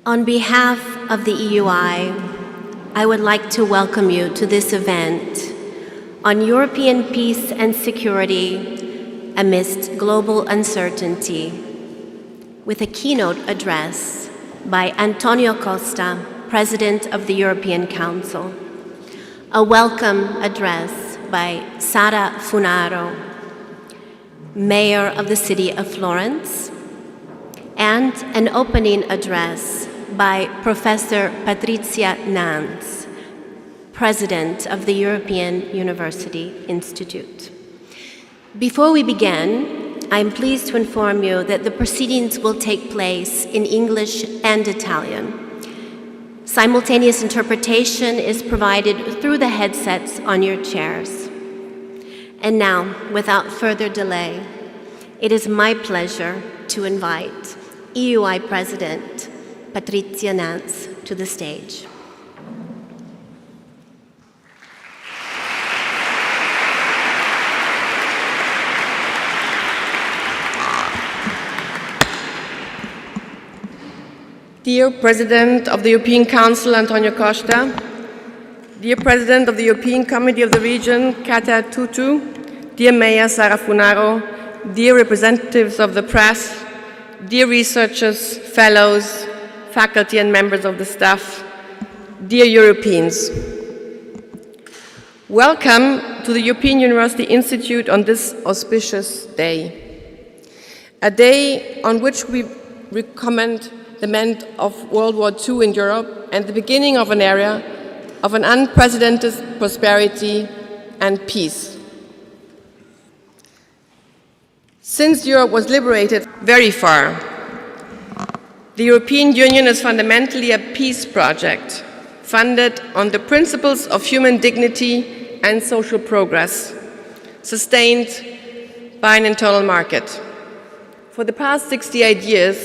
On behalf of the EUI, I would like to welcome you to this event on European peace and security amidst global uncertainty, with a keynote address by António Costa, President of the European Council, a welcome address by Sara Funaro, Mayor of the city of Florence, and an opening address by Professor Patrizia Nanz, President of the European University Institute. Before we begin, I'm pleased to inform you that the proceedings will take place in English and Italian. Simultaneous interpretation is provided through the headsets on your chairs. And now, without further delay, it is my pleasure to invite EUI President Patrizia Nanz to the stage. Dear President of the European Council, António Costa, dear President of the European Committee of the Region, Kata Tüttő, dear Mayor Sara Funaro, dear representatives of the press, dear researchers, fellows, faculty and members of the staff, dear Europeans. Welcome to the European University Institute on this auspicious day, a day on which we recommend the end of World War II in Europe and the beginning of an era of an unprecedented prosperity and peace. Since Europe was liberated very far, the European Union is fundamentally a peace project funded on the principles of human dignity and social progress, sustained by an internal market. For the past 68 years,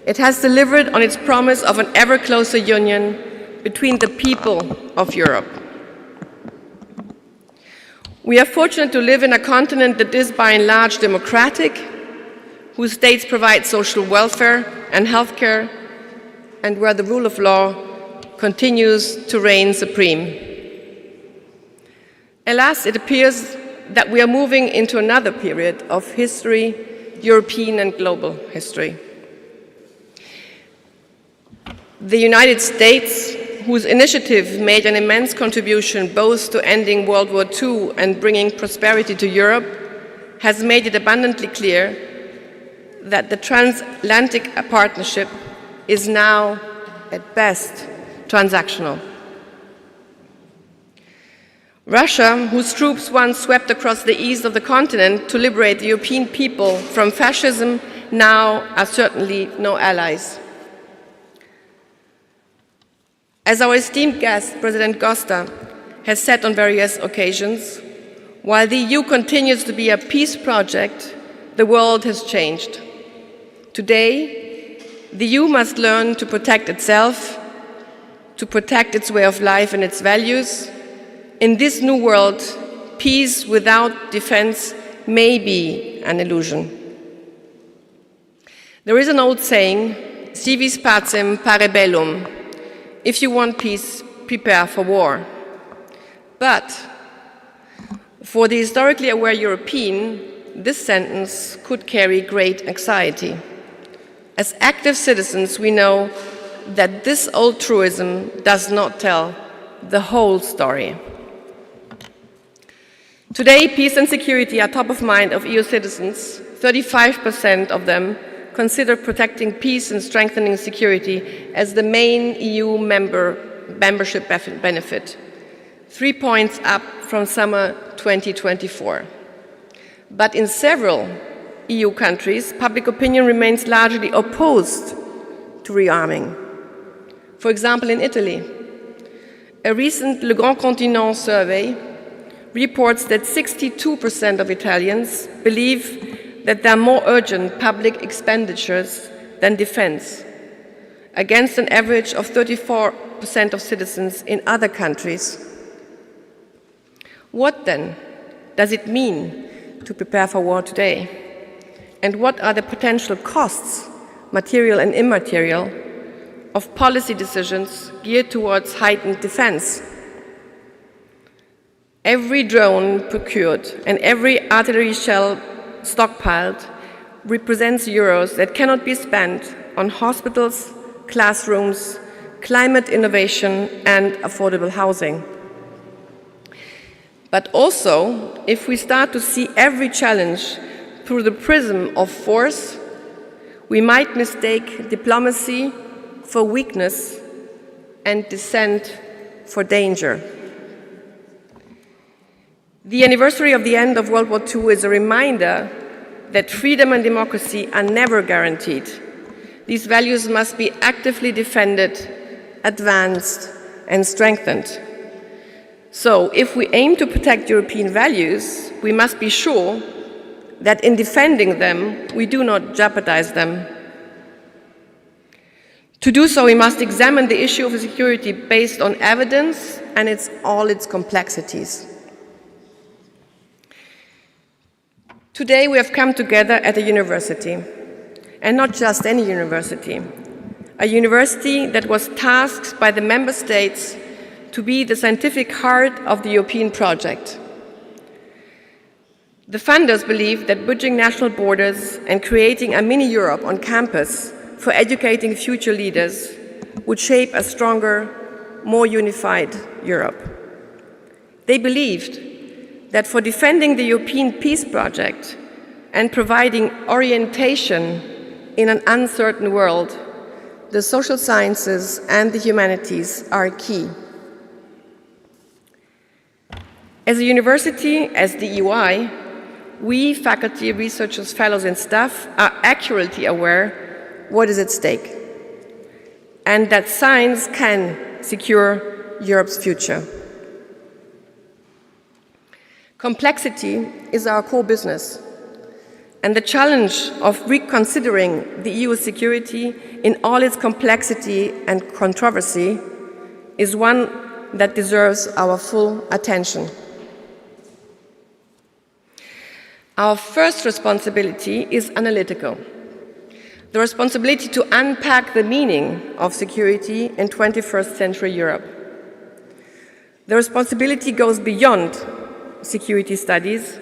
it has delivered on its promise of an ever closer union between the people of Europe. We are fortunate to live in a continent that is by and large democratic, whose states provide social welfare and healthcare, and where the rule of law continues to reign supreme. Alas, it appears that we are moving into another period of history, European and global history. The United States, whose initiative made an immense contribution both to ending World War II and bringing prosperity to Europe, has made it abundantly clear that the transatlantic partnership is now, at best, transactional. Russia, whose troops once swept across the east of the continent to liberate the European people from fascism, now are certainly no allies. As our esteemed guest, President Costa, has said on various occasions, while the EU continues to be a peace project, the world has changed. Today, the EU must learn to protect itself, to protect its way of life and its values. In this new world, peace without defense may be an illusion. There is an old saying, si vis pacem pare bellum. If you want peace, prepare for war. But for the historically aware European, this sentence could carry great anxiety. As active citizens, we know that this old truism does not tell the whole story. Today, peace and security are top of mind of EU citizens. 35% of them consider protecting peace and strengthening security as the main EU membership benefit, 3 points up from summer 2024. But in several EU countries, public opinion remains largely opposed to rearming. For example, in Italy, a recent Le Grand Continent survey reports that 62% of Italians believe that there are more urgent public expenditures than defense, against an average of 34% of citizens in other countries. What then does it mean to prepare for war today? And what are the potential costs, material and immaterial, of policy decisions geared towards heightened defense. Every drone procured and every artillery shell stockpiled represents euros that cannot be spent on hospitals, classrooms, climate innovation, and affordable housing. But also, if we start to see every challenge through the prism of force, we might mistake diplomacy for weakness and dissent for danger. The anniversary of the end of World War II is a reminder that freedom and democracy are never guaranteed. These values must be actively defended, advanced, and strengthened. So, if we aim to protect European values, we must be sure that in defending them, we do not jeopardize them. To do so, we must examine the issue of security based on evidence and all its complexities. Today, we have come together at a university, and not just any university, a university that was tasked by the member states to be the scientific heart of the European project. The funders believe that bridging national borders and creating a mini Europe on campus for educating future leaders would shape a stronger, more unified Europe. They believed that for defending the European peace project and providing orientation in an uncertain world, the social sciences and the humanities are key. As a university, as the EUI, we, faculty, researchers, fellows, and staff, are accurately aware what is at stake, and that science can secure Europe's future. Complexity is our core business, and the challenge of reconsidering the EU's security in all its complexity and controversy is one that deserves our full attention. Our first responsibility is analytical. The responsibility to unpack the meaning of security in 21st century Europe. The responsibility goes beyond security studies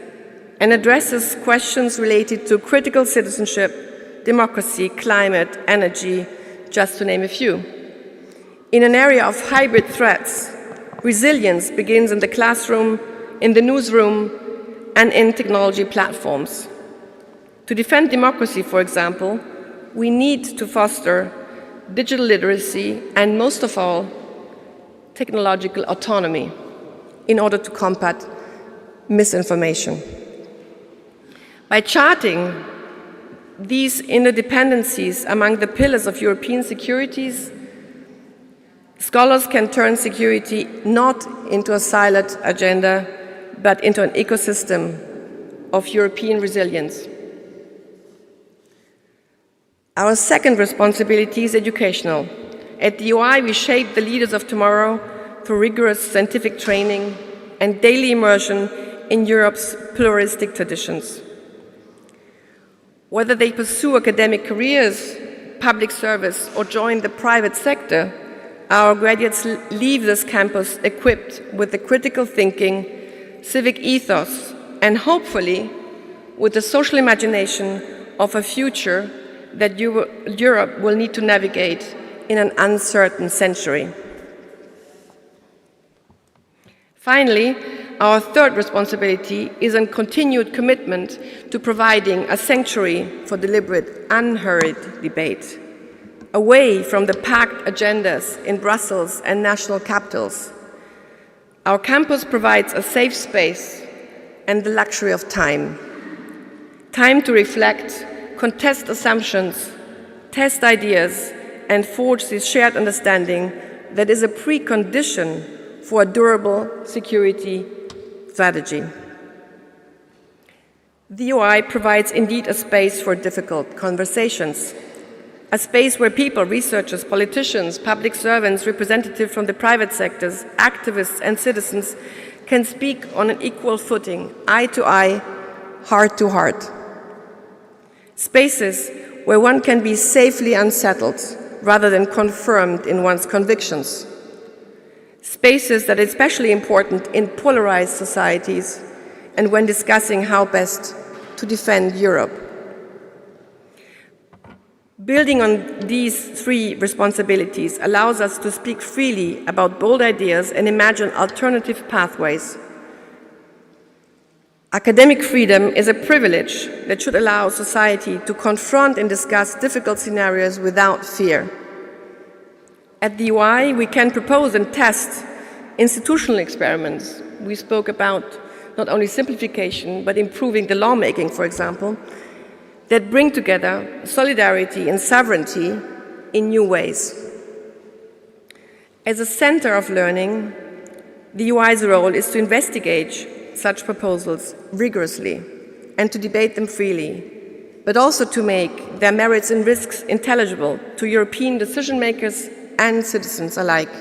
and addresses questions related to critical citizenship, democracy, climate, energy, just to name a few. In an area of hybrid threats, resilience begins in the classroom, in the newsroom, and in technology platforms. To defend democracy, for example, we need to foster digital literacy and, most of all, technological autonomy in order to combat misinformation. By charting these interdependencies among the pillars of European securities, scholars can turn security not into a siloed agenda, but into an ecosystem of European resilience. Our second responsibility is educational. At the EUI, we shape the leaders of tomorrow through rigorous scientific training and daily immersion in Europe's pluralistic traditions. Whether they pursue academic careers, public service, or join the private sector, our graduates leave this campus equipped with the critical thinking, civic ethos, and hopefully with the social imagination of a future that Europe will need to navigate in an uncertain century. Finally, our third responsibility is a continued commitment to providing a sanctuary for deliberate, unhurried debate, away from the packed agendas in Brussels and national capitals. Our campus provides a safe space and the luxury of time. Time to reflect, contest assumptions, test ideas, and forge this shared understanding that is a precondition for a durable security strategy. The EUI provides indeed a space for difficult conversations, a space where people, researchers, politicians, public servants, representatives from the private sectors, activists, and citizens can speak on an equal footing, eye to eye, heart to heart. Spaces where one can be safely unsettled, rather than confirmed in one's convictions. Spaces that are especially important in polarized societies and when discussing how best to defend Europe. Building on these three responsibilities allows us to speak freely about bold ideas and imagine alternative pathways. Academic freedom is a privilege that should allow society to confront and discuss difficult scenarios without fear. At the EUI, we can propose and test institutional experiments. We spoke about not only simplification, but improving the lawmaking, for example, that bring together solidarity and sovereignty in new ways. As a center of learning, the EUI's role is to investigate such proposals rigorously and to debate them freely, but also to make their merits and risks intelligible to European decision-makers and citizens alike.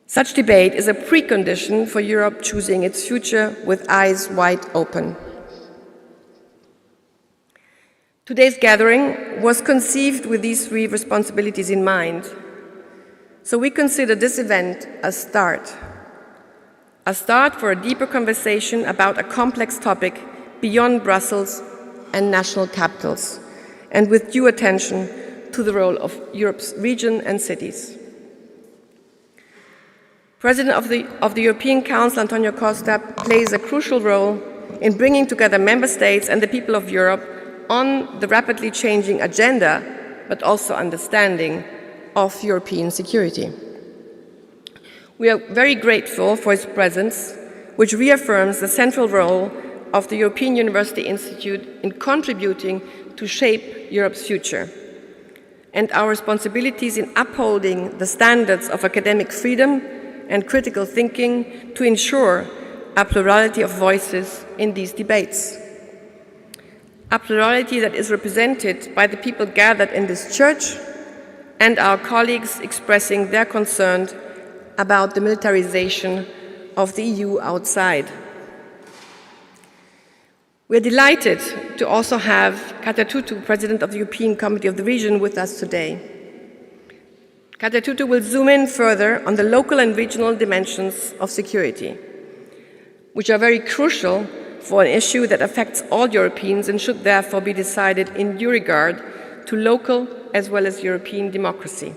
Such debate is a precondition for Europe choosing its future with eyes wide open. Today's gathering was conceived with these three responsibilities in mind. So we consider this event a start for a deeper conversation about a complex topic beyond Brussels and national capitals, and with due attention to the role of Europe's region and cities. President of the European Council, António Costa, plays a crucial role in bringing together member states and the people of Europe on the rapidly changing agenda, but also understanding of European security. We are very grateful for his presence, which reaffirms the central role of the European University Institute in contributing to shape Europe's future, and our responsibilities in upholding the standards of academic freedom and critical thinking to ensure a plurality of voices in these debates. A plurality that is represented by the people gathered in this church and our colleagues expressing their concern about the militarization of the EU outside. We are delighted to also have Kata Tüttő, President of the European Committee of the Region, with us today. Kata Tüttő will zoom in further on the local and regional dimensions of security, which are very crucial for an issue that affects all Europeans and should therefore be decided in due regard to local as well as European democracy.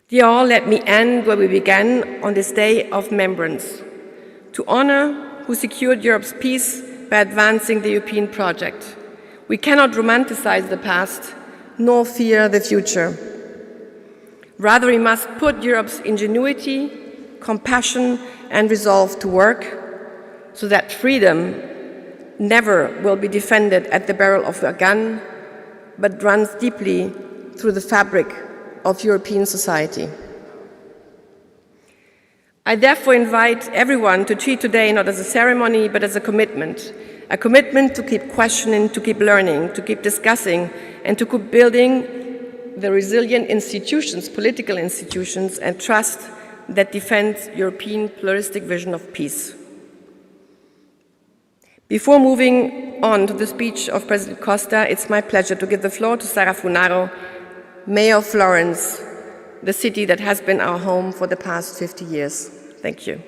Dear all, let me end where we began on this day of remembrance, to honor who secured Europe's peace by advancing the European project. We cannot romanticize the past, nor fear the future. Rather, we must put Europe's ingenuity, compassion, and resolve to work so that freedom never will be defended at the barrel of a gun, but runs deeply through the fabric of European society. I therefore invite everyone to treat today not as a ceremony, but as a commitment to keep questioning, to keep learning, to keep discussing, and to keep building the resilient institutions, political institutions, and trust that defends European pluralistic vision of peace. Before moving on to the speech of President Costa, it's my pleasure to give the floor to Sara Funaro, Mayor of Florence, the city that has been our home for the past 50 years. Thank you.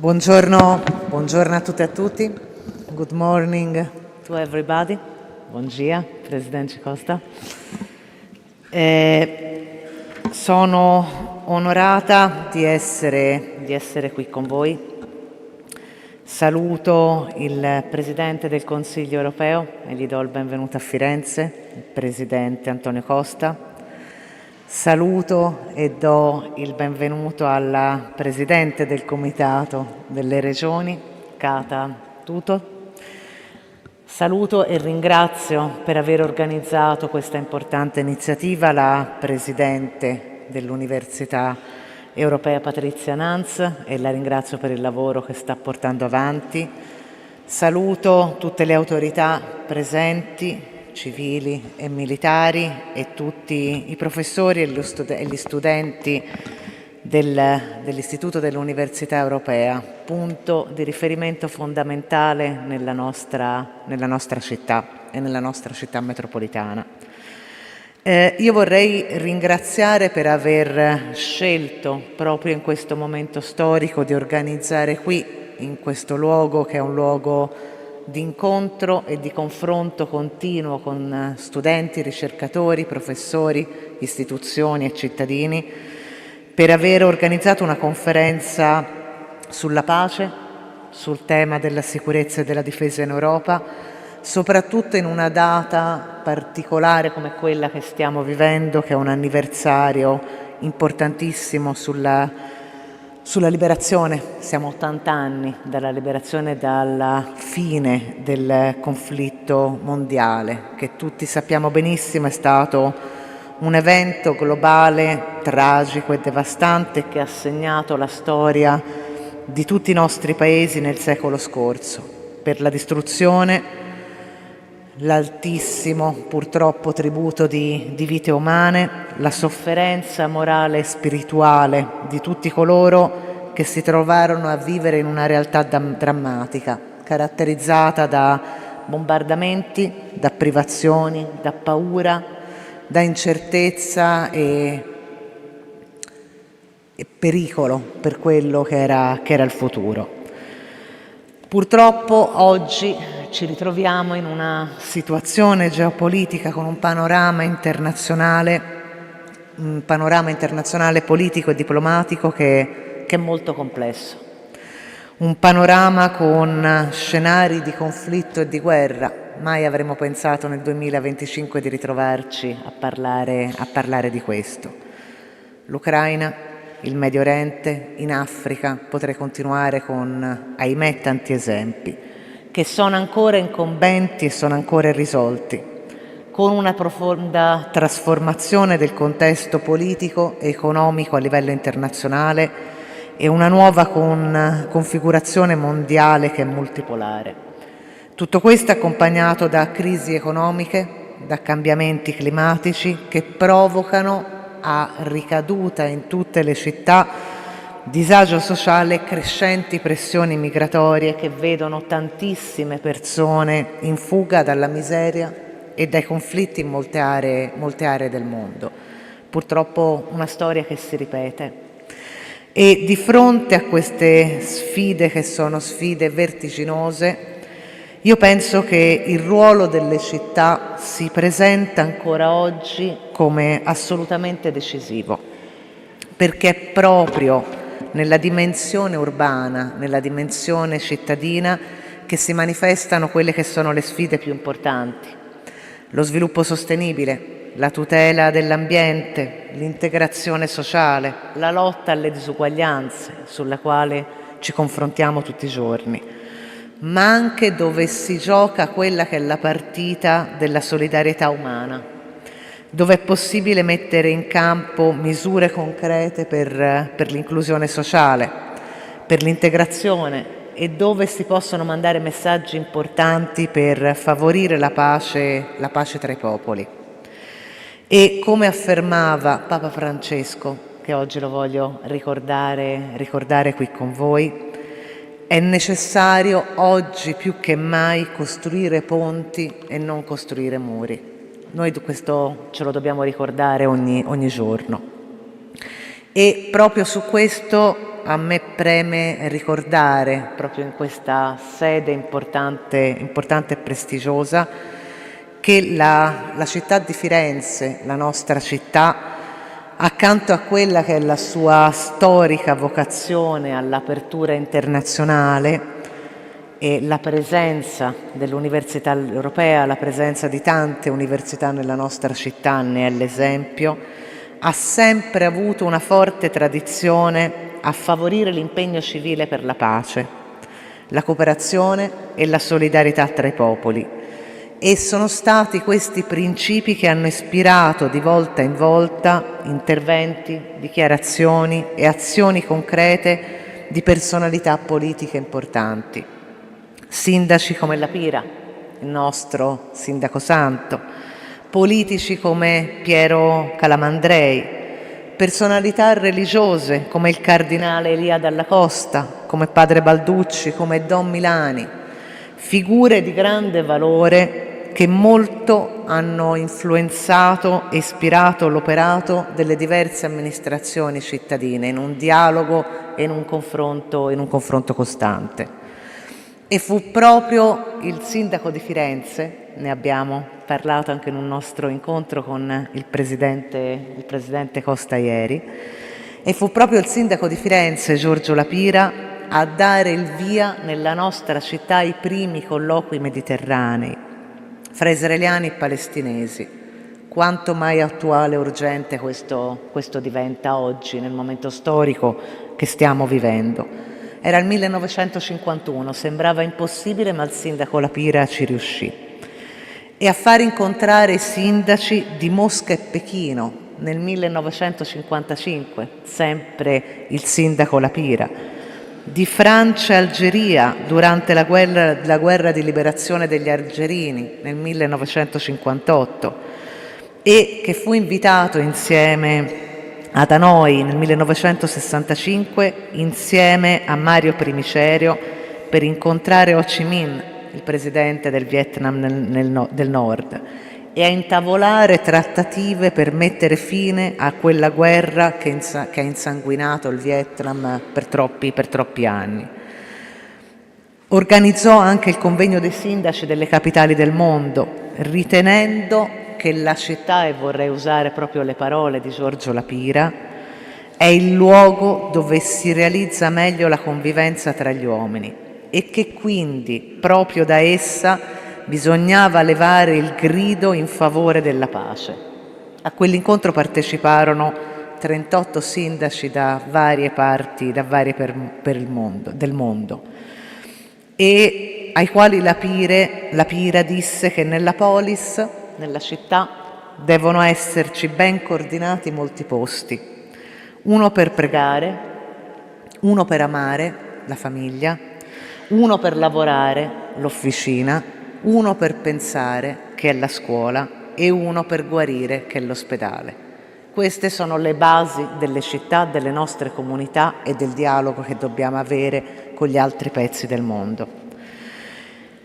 Buongiorno a tutte e a tutti. Good morning to everybody. Buon dia, Presidente Costa. Sono onorata di essere qui con voi. Saluto il Presidente del Consiglio europeo e gli do il benvenuto a Firenze, il Presidente António Costa. Saluto e do il benvenuto alla Presidente del Comitato delle Regioni, Kata Tüttő. Saluto e ringrazio per aver organizzato questa importante iniziativa la Presidente dell'Università Europea Patrizia Nanz, e la ringrazio per il lavoro che sta portando avanti, Saluto tutte le autorità presenti, civili e militari, e tutti i professori e gli studenti dell'Istituto dell'Università Europea, punto di riferimento fondamentale nella nostra città e nella nostra città metropolitana. Io vorrei ringraziare per aver scelto proprio in questo momento storico di organizzare qui, in questo luogo che è un luogo di incontro e di confronto continuo con studenti, ricercatori, professori, istituzioni e cittadini, per aver organizzato una conferenza sulla pace, sul tema della sicurezza e della difesa in Europa, soprattutto in una data particolare come quella che stiamo vivendo, che è un anniversario importantissimo sulla liberazione. Siamo 80 anni dalla liberazione, dalla fine del conflitto mondiale, che tutti sappiamo benissimo è stato un evento globale tragico e devastante che ha segnato la storia di tutti i nostri paesi nel secolo scorso, per la distruzione, l'altissimo purtroppo tributo di vite umane, la sofferenza morale e spirituale di tutti coloro che si trovarono a vivere in una realtà drammatica, caratterizzata da bombardamenti, da privazioni, da paura, da incertezza e pericolo per quello che era il futuro. Purtroppo oggi ci ritroviamo in una situazione geopolitica con un panorama internazionale politico e diplomatico che è molto complesso. Un panorama con scenari di conflitto e di guerra. Mai avremmo pensato nel 2025 di ritrovarci a parlare di questo. L'Ucraina, il Medio Oriente, in Africa, potrei continuare con, ahimè, tanti esempi, che sono ancora incombenti e sono ancora irrisolti, con una profonda trasformazione del contesto politico e economico a livello internazionale e una nuova configurazione mondiale che è multipolare. Tutto questo accompagnato da crisi economiche, da cambiamenti climatici che provocano a ricaduta in tutte le città disagio sociale e crescenti pressioni migratorie che vedono tantissime persone in fuga dalla miseria e dai conflitti in molte aree del mondo. Purtroppo una storia che si ripete. E di fronte a queste sfide, che sono sfide vertiginose, io penso che il ruolo delle città si presenta ancora oggi come assolutamente decisivo, perché è proprio nella dimensione urbana, nella dimensione cittadina, che si manifestano quelle che sono le sfide più importanti: lo sviluppo sostenibile, la tutela dell'ambiente, l'integrazione sociale, la lotta alle disuguaglianze, sulla quale ci confrontiamo tutti i giorni, ma anche dove si gioca quella che è la partita della solidarietà umana, dove è possibile mettere in campo misure concrete per l'inclusione sociale, per l'integrazione, e dove si possono mandare messaggi importanti per favorire la pace tra i popoli. E come affermava Papa Francesco, che oggi lo voglio ricordare qui con voi, è necessario oggi più che mai costruire ponti e non costruire muri. Noi questo ce lo dobbiamo ricordare ogni giorno. E proprio su questo a me preme ricordare, proprio in questa sede importante e prestigiosa, che la città di Firenze, la nostra città, accanto a quella che è la sua storica vocazione all'apertura internazionale e la presenza dell'Università Europea, la presenza di tante università nella nostra città ne è l'esempio, ha sempre avuto una forte tradizione a favorire l'impegno civile per la pace, la cooperazione e la solidarietà tra i popoli. E sono stati questi principi che hanno ispirato di volta in volta interventi, dichiarazioni e azioni concrete di personalità politiche importanti. sindaci come La Pira, il nostro sindaco santo, politici come Piero Calamandrei, personalità religiose come il cardinale Elia Dalla Costa, come padre Balducci, come Don Milani, figure di grande valore che molto hanno influenzato e ispirato l'operato delle diverse amministrazioni cittadine in un dialogo e in un confronto costante. E fu proprio il sindaco di Firenze, ne abbiamo parlato anche in un nostro incontro con il presidente Costa ieri, e fu proprio il sindaco di Firenze, Giorgio La Pira, a dare il via nella nostra città ai primi colloqui mediterranei fra israeliani e palestinesi. Quanto mai attuale e urgente questo diventa oggi, nel momento storico che stiamo vivendo. Era il 1951, sembrava impossibile, ma il sindaco La Pira ci riuscì. E a far incontrare i sindaci di Mosca e Pechino nel 1955, sempre il sindaco La Pira, di Francia e Algeria durante la guerra di liberazione degli algerini nel 1958, e che fu invitato insieme ad Hanoi nel 1965 insieme a Mario Primicerio per incontrare Ho Chi Minh, il presidente del Vietnam del Nord, e a intavolare trattative per mettere fine a quella guerra che ha insanguinato il Vietnam per troppi anni. Organizzò anche il convegno dei sindaci delle capitali del mondo, ritenendo che la città, e vorrei usare proprio le parole di Giorgio La Pira, è il luogo dove si realizza meglio la convivenza tra gli uomini e che quindi proprio da essa bisognava levare il grido in favore della pace. A quell'incontro parteciparono 38 sindaci da varie parti del mondo, e ai quali La Pira disse che nella polis, nella città, devono esserci ben coordinati molti posti: uno per pregare, uno per amare, la famiglia, uno per lavorare, l'officina, uno per pensare, che è la scuola, e uno per guarire, che è l'ospedale. Queste sono le basi delle città, delle nostre comunità e del dialogo che dobbiamo avere con gli altri pezzi del mondo.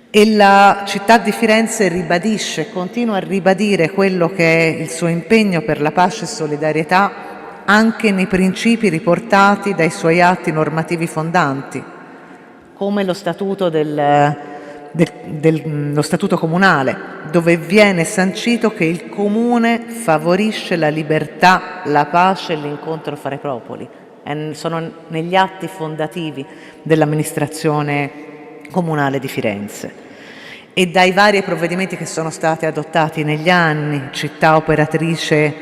E la città di Firenze ribadisce, continua a ribadire quello che è il suo impegno per la pace e solidarietà anche nei principi riportati dai suoi atti normativi fondanti, come lo statuto lo statuto comunale, dove viene sancito che il comune favorisce la libertà, la pace e l'incontro fra i popoli. Sono negli atti fondativi dell'amministrazione comunale di Firenze. E dai vari provvedimenti che sono stati adottati negli anni, città operatrice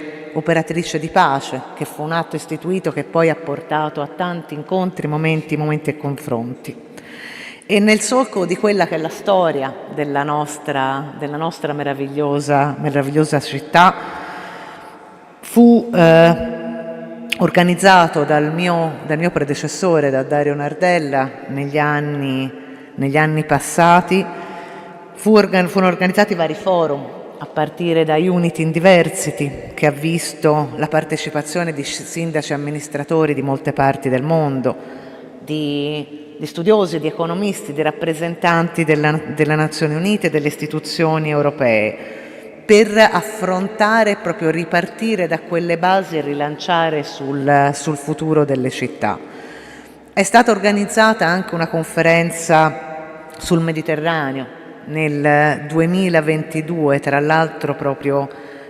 di pace, che fu un atto istituito che poi ha portato a tanti incontri, momenti e confronti. E nel solco di quella che è la storia della nostra meravigliosa città, fu organizzato dal mio predecessore, da Dario Nardella, negli anni passati. Furono organizzati vari forum, a partire da Unity in Diversity, che ha visto la partecipazione di sindaci e amministratori di molte parti del mondo, di studiosi, di economisti, di rappresentanti delle Nazioni Unite e delle istituzioni europee, per affrontare e proprio ripartire da quelle basi e rilanciare sul futuro delle città. È stata organizzata anche una conferenza sul Mediterraneo nel 2022, tra l'altro proprio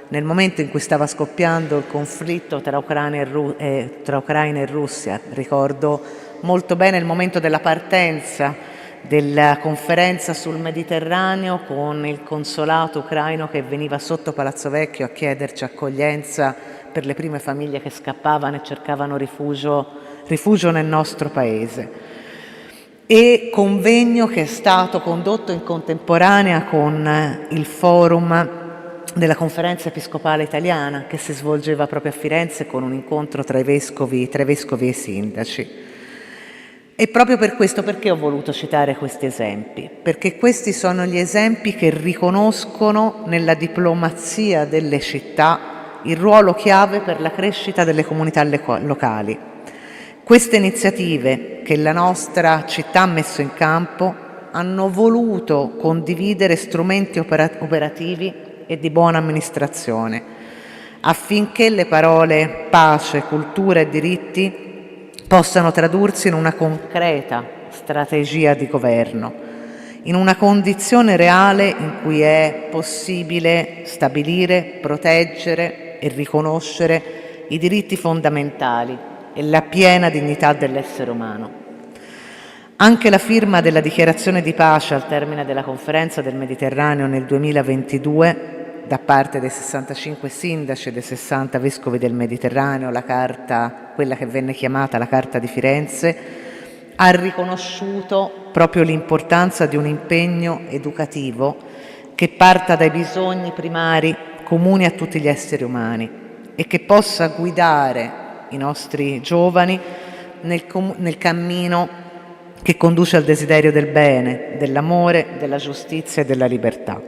nel momento in cui stava scoppiando il conflitto tra Ucraina e Russia. Ricordo molto bene il momento della partenza della conferenza sul Mediterraneo, con il consolato ucraino che veniva sotto Palazzo Vecchio a chiederci accoglienza per le prime famiglie che scappavano e cercavano rifugio nel nostro paese. E convegno che è stato condotto in contemporanea con il forum della Conferenza Episcopale Italiana, che si svolgeva proprio a Firenze con un incontro tra i vescovi e i sindaci. E proprio per questo, perché ho voluto citare questi esempi? Perché questi sono gli esempi che riconoscono nella diplomazia delle città il ruolo chiave per la crescita delle comunità locali. Queste iniziative che la nostra città ha messo in campo hanno voluto condividere strumenti operativi e di buona amministrazione, affinché le parole pace, cultura e diritti possano tradursi in una concreta strategia di governo, in una condizione reale in cui è possibile stabilire, proteggere e riconoscere i diritti fondamentali e la piena dignità dell'essere umano. Anche la firma della dichiarazione di pace al termine della conferenza del Mediterraneo nel 2022 da parte dei 65 sindaci e dei 60 vescovi del Mediterraneo, la carta, quella che venne chiamata la Carta di Firenze, ha riconosciuto proprio l'importanza di un impegno educativo che parta dai bisogni primari comuni a tutti gli esseri umani e che possa guidare i nostri giovani nel cammino che conduce al desiderio del bene, dell'amore, della giustizia e della libertà.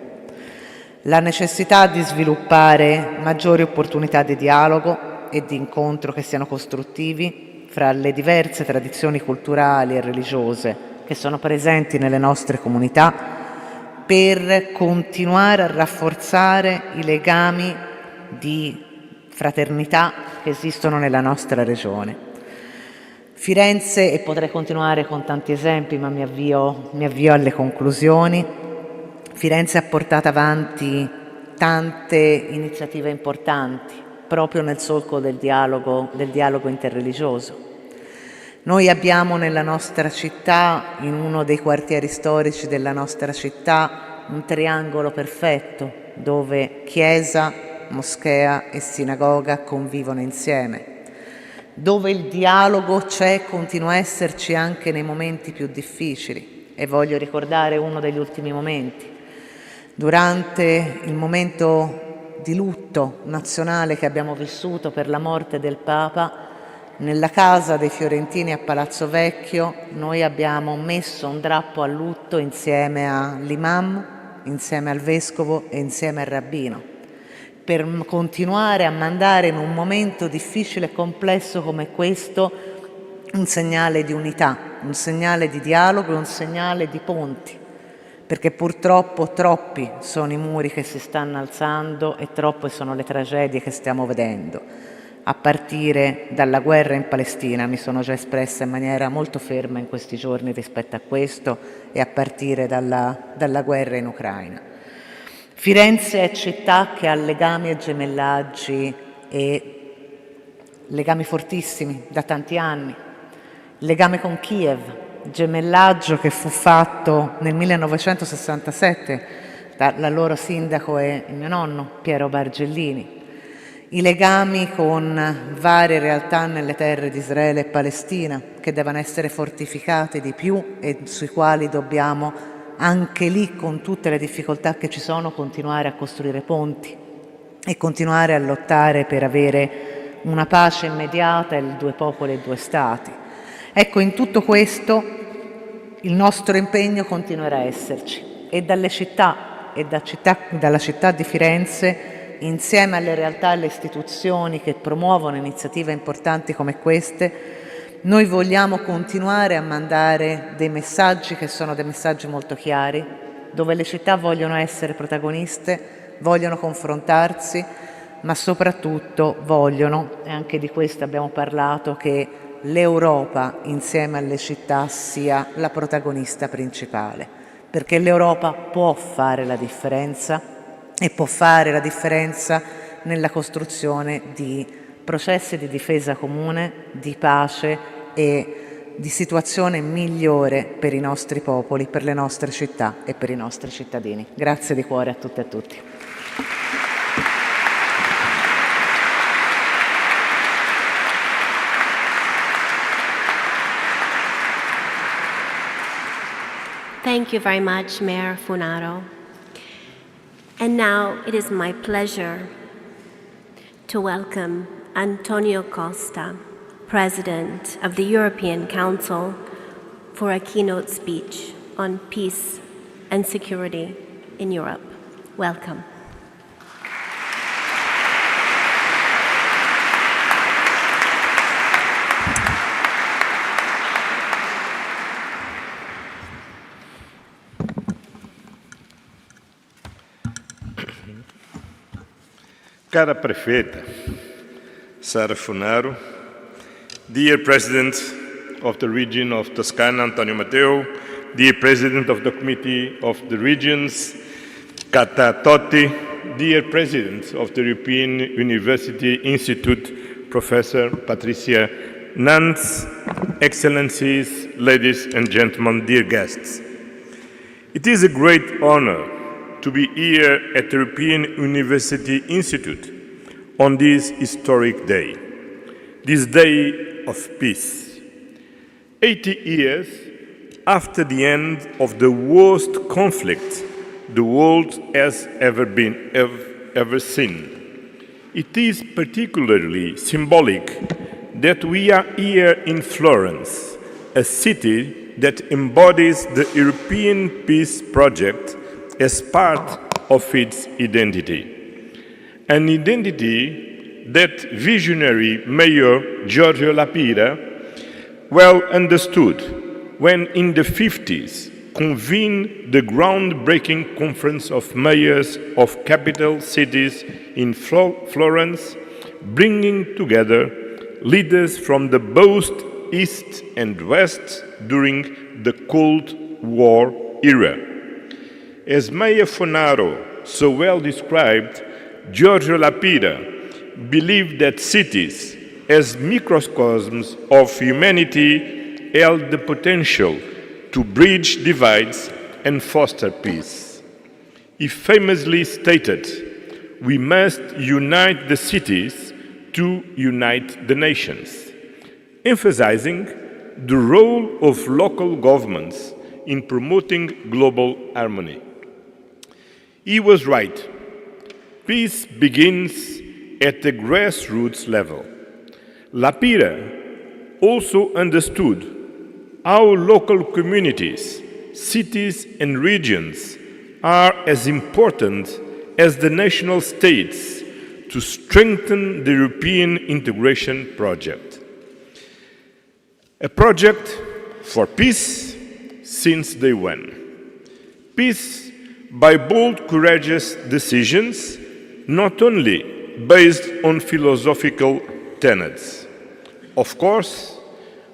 La necessità di sviluppare maggiori opportunità di dialogo e di incontro che siano costruttivi fra le diverse tradizioni culturali e religiose che sono presenti nelle nostre comunità per continuare a rafforzare i legami di fraternità che esistono nella nostra regione. Firenze, e potrei continuare con tanti esempi, ma mi avvio alle conclusioni. Firenze ha portato avanti tante iniziative importanti proprio nel solco del dialogo interreligioso. Noi abbiamo nella nostra città, in uno dei quartieri storici della nostra città, un triangolo perfetto dove chiesa, moschea e sinagoga convivono insieme, dove il dialogo c'è e continua a esserci anche nei momenti più difficili. E voglio ricordare uno degli ultimi momenti. Durante il momento di lutto nazionale che abbiamo vissuto per la morte del Papa, nella casa dei Fiorentini a Palazzo Vecchio noi abbiamo messo un drappo a lutto insieme all'imam, insieme al vescovo e insieme al rabbino, per continuare a mandare in un momento difficile e complesso come questo un segnale di unità, un segnale di dialogo e un segnale di ponti. Perché purtroppo troppi sono i muri che si stanno alzando e troppe sono le tragedie che stiamo vedendo. A partire dalla guerra in Palestina, mi sono già espressa in maniera molto ferma in questi giorni rispetto a questo, e a partire dalla guerra in Ucraina. Firenze è città che ha legami e gemellaggi e legami fortissimi da tanti anni. Legame con Kiev, gemellaggio che fu fatto nel 1967 dall'allora sindaco e il mio nonno Piero Bargellini. I legami con varie realtà nelle terre di Israele e Palestina che devono essere fortificate di più e sui quali dobbiamo anche lì, con tutte le difficoltà che ci sono, continuare a costruire ponti e continuare a lottare per avere una pace immediata e due popoli e due stati. Ecco, in tutto questo il nostro impegno continuerà a esserci e dalle città e dalla città di Firenze, insieme alle realtà e alle istituzioni che promuovono iniziative importanti come queste, noi vogliamo continuare a mandare dei messaggi che sono dei messaggi molto chiari, dove le città vogliono essere protagoniste, vogliono confrontarsi, ma soprattutto vogliono, e anche di questo abbiamo parlato, che l'Europa insieme alle città sia la protagonista principale, perché l'Europa può fare la differenza e può fare la differenza nella costruzione di processi di difesa comune, di pace e di situazione migliore per i nostri popoli, per le nostre città e per i nostri cittadini. Grazie di cuore a tutte e a tutti. Thank you very much, Mayor Funaro. And now it is my pleasure to welcome António Costa, President of the European Council, for a keynote speech on peace and security in Europe. Welcome. Cara Prefeita Sara Funaro, dear President of the Region of Toscana, António Matteo, dear President of the Committee of the Regions, Kata Tüttő, dear President of the European University Institute, Professor Patrizia Nanz, Excellencies, ladies and gentlemen, dear guests. It is a great honor to be here at the European University Institute on this historic day, this day of peace. 80 years after the end of the worst conflict the world has ever seen. It is particularly symbolic that we are here in Florence, a city that embodies the European peace project as part of its identity. An identity that visionary Mayor Giorgio La Pira well understood when in the 50s convened the groundbreaking Conference of Mayors of Capital Cities in Florence, bringing together leaders from both East and West during the Cold War era. As Mayor Funaro so well described, Giorgio La Pira believed that cities, as microcosms of humanity, held the potential to bridge divides and foster peace. He famously stated, "We must unite the cities to unite the nations," emphasizing the role of local governments in promoting global harmony. He was right. Peace begins at the grassroots level. La Pira also understood how local communities, cities, and regions are as important as the national states to strengthen the European integration project. A project for peace since day one. Peace by bold, courageous decisions, not only based on philosophical tenets. Of course,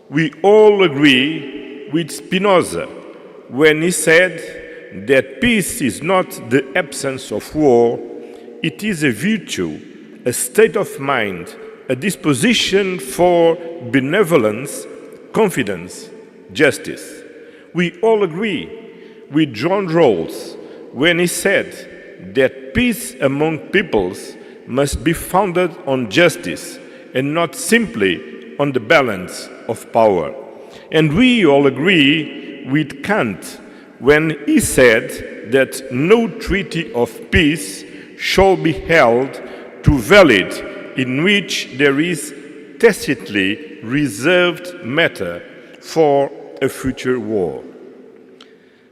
we all agree with Spinoza when he said that peace is not the absence of war, it is a virtue, a state of mind, a disposition for benevolence, confidence, justice. We all agree with John Rawls when he said that peace among peoples must be founded on justice and not simply on the balance of power. And we all agree with Kant when he said that no treaty of peace shall be held to valid in which there is tacitly reserved matter for a future war.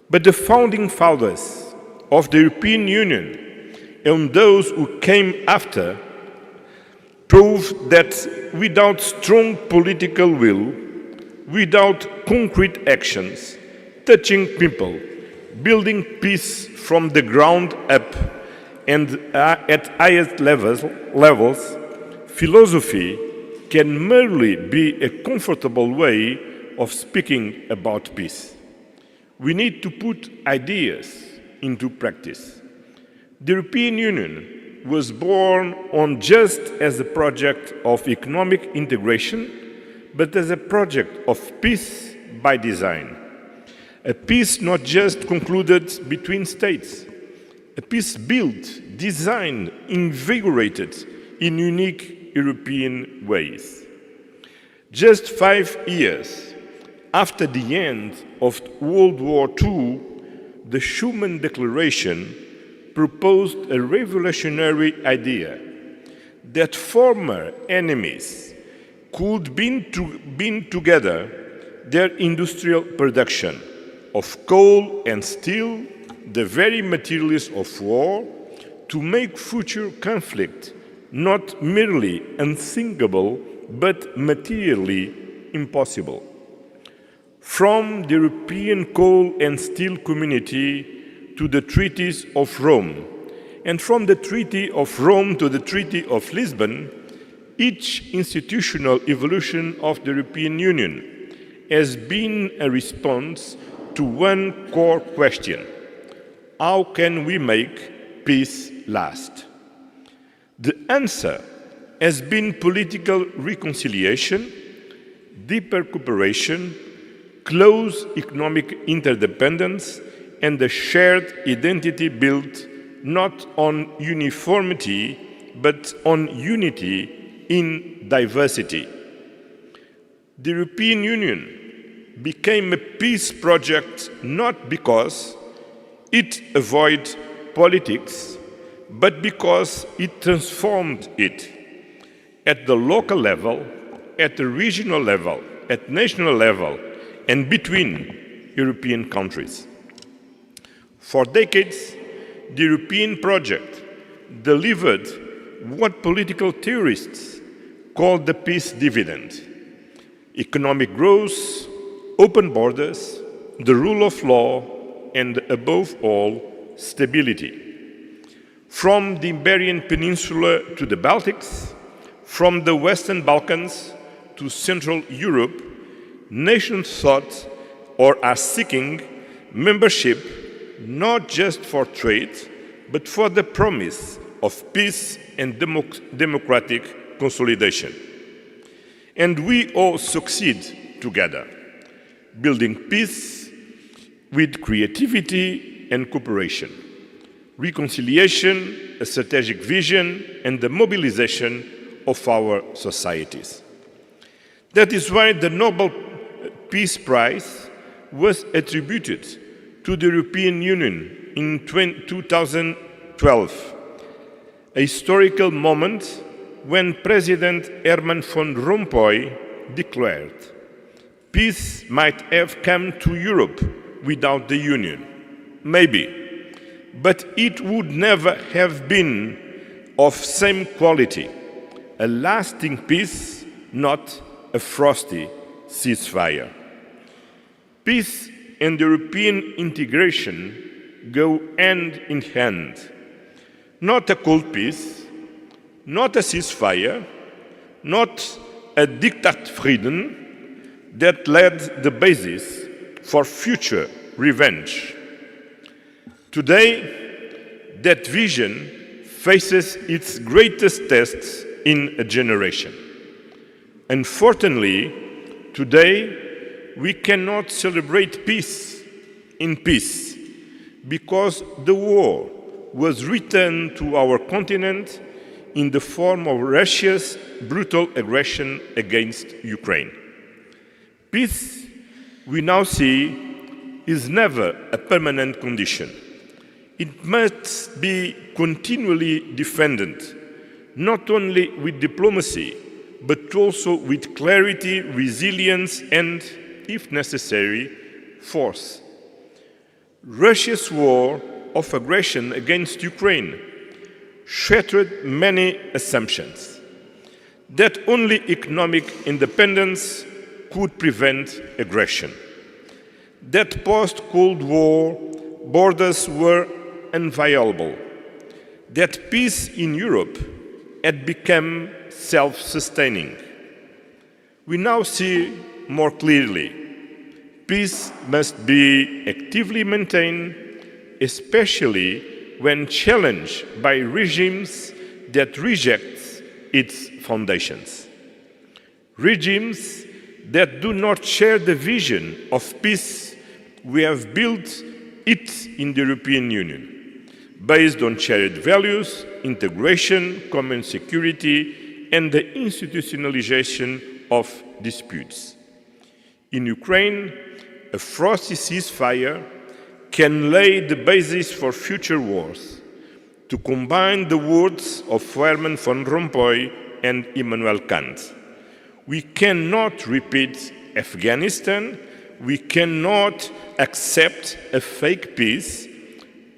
But the founding fathers of the European Union and those who came after proved that without strong political will, without concrete actions, touching people, building peace from the ground up and at highest levels, philosophy can merely be a comfortable way of speaking about peace. We need to put ideas into practice. The European Union was born not just as a project of economic integration, but as a project of peace by design. A peace not just concluded between states, a peace built, designed, invigorated in unique European ways. Just 5 years after the end of World War II, the Schuman Declaration proposed a revolutionary idea that former enemies could be together their industrial production of coal and steel, the very materials of war, to make future conflict not merely unthinkable, but materially impossible. From the European coal and steel community to the treaties of Rome, and from the Treaty of Rome to the Treaty of Lisbon, each institutional evolution of the European Union has been a response to one core question: how can we make peace last? The answer has been political reconciliation, deeper cooperation, close economic interdependence, and a shared identity built not on uniformity, but on unity in diversity. The European Union became a peace project not because it avoided politics, but because it transformed it at the local level, at the regional level, at national level, and between European countries. For decades, the European project delivered what political theorists call the peace dividend: economic growth, open borders, the rule of law, and above all, stability. From the Iberian Peninsula to the Baltics, from the Western Balkans to Central Europe, nations sought or are seeking membership not just for trade, but for the promise of peace and democratic consolidation. And we all succeed together, building peace with creativity and cooperation, reconciliation, a strategic vision, and the mobilization of our societies. That is why the Nobel Peace Prize was attributed to the European Union in 2012, a historical moment when President Herman van Rompuy declared, "Peace might have come to Europe without the Union, maybe, but it would never have been of same quality, a lasting peace, not a frosty ceasefire." Peace and European integration go hand in hand. Not a cold peace, not a ceasefire, not a Diktatfrieden that laid the basis for future revenge. Today, that vision faces its greatest tests in a generation. Unfortunately, today, we cannot celebrate peace in peace because the war was returned to our continent in the form of Russia's brutal aggression against Ukraine. Peace, we now see, is never a permanent condition. It must be continually defended, not only with diplomacy, but also with clarity, resilience, and, if necessary, force. Russia's war of aggression against Ukraine shattered many assumptions that only economic independence could prevent aggression, that post-Cold War borders were inviolable, that peace in Europe had become self-sustaining. We now see more clearly, peace must be actively maintained, especially when challenged by regimes that reject its foundations. Regimes that do not share the vision of peace we have built it in the European Union, based on shared values, integration, common security, and the institutionalization of disputes. In Ukraine, a frosty ceasefire can lay the basis for future wars, to combine the words of Herman van Rompuy and Immanuel Kant. We cannot repeat Afghanistan, we cannot accept a fake peace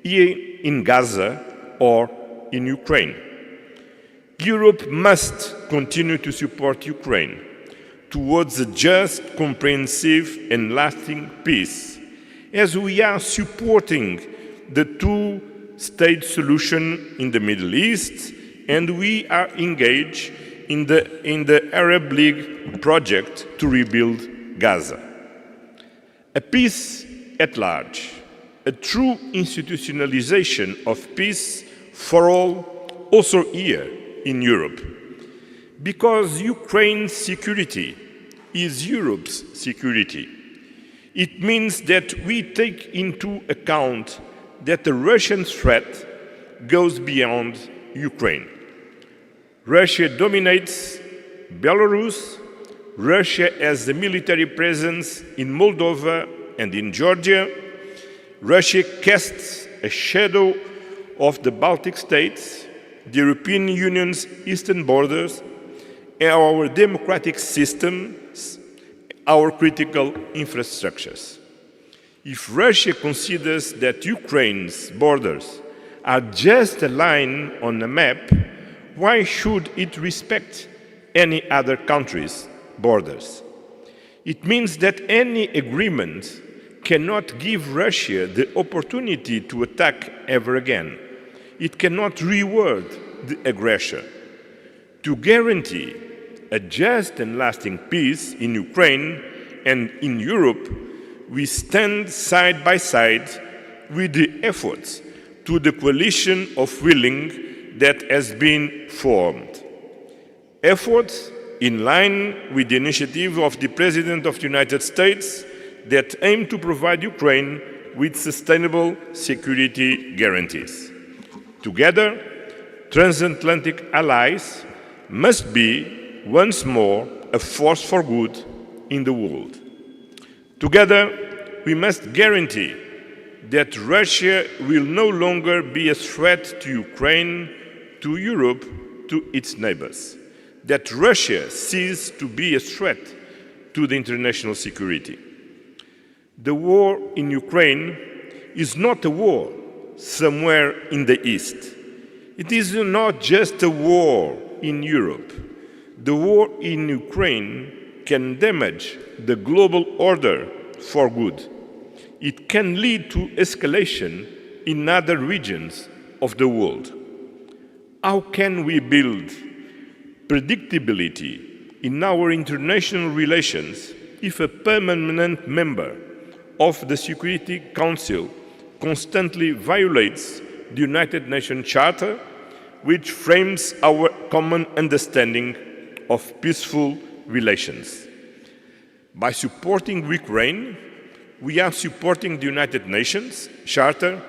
here in Gaza or in Ukraine. Europe must continue to support Ukraine towards a just, comprehensive and lasting peace, as we are supporting the two-state solution in the Middle East, and we are engaged in the Arab League project to rebuild Gaza. A peace at large, a true institutionalization of peace for all, also here in Europe. Because Ukraine's security is Europe's security. It means that we take into account that the Russian threat goes beyond Ukraine. Russia dominates Belarus. Russia has a military presence in Moldova and in Georgia. Russia casts a shadow of the Baltic states, the European Union's eastern borders, our democratic systems, our critical infrastructures. If Russia considers that Ukraine's borders are just a line on a map, why should it respect any other country's borders? It means that any agreement cannot give Russia the opportunity to attack ever again. It cannot reward the aggressor. To guarantee a just and lasting peace in Ukraine and in Europe, we stand side by side with the efforts to the coalition of willing that has been formed. Efforts in line with the initiative of the President of the United States that aim to provide Ukraine with sustainable security guarantees. Together, transatlantic allies must be once more a force for good in the world. Together, we must guarantee that Russia will no longer be a threat to Ukraine, to Europe, to its neighbors. That Russia ceases to be a threat to the international security. The war in Ukraine is not a war somewhere in the East. It is not just a war in Europe. The war in Ukraine can damage the global order for good. It can lead to escalation in other regions of the world. How can we build predictability in our international relations if a permanent member of the Security Council constantly violates the United Nations Charter, which frames our common understanding of peaceful relations? By supporting Ukraine, we are supporting the United Nations Charter,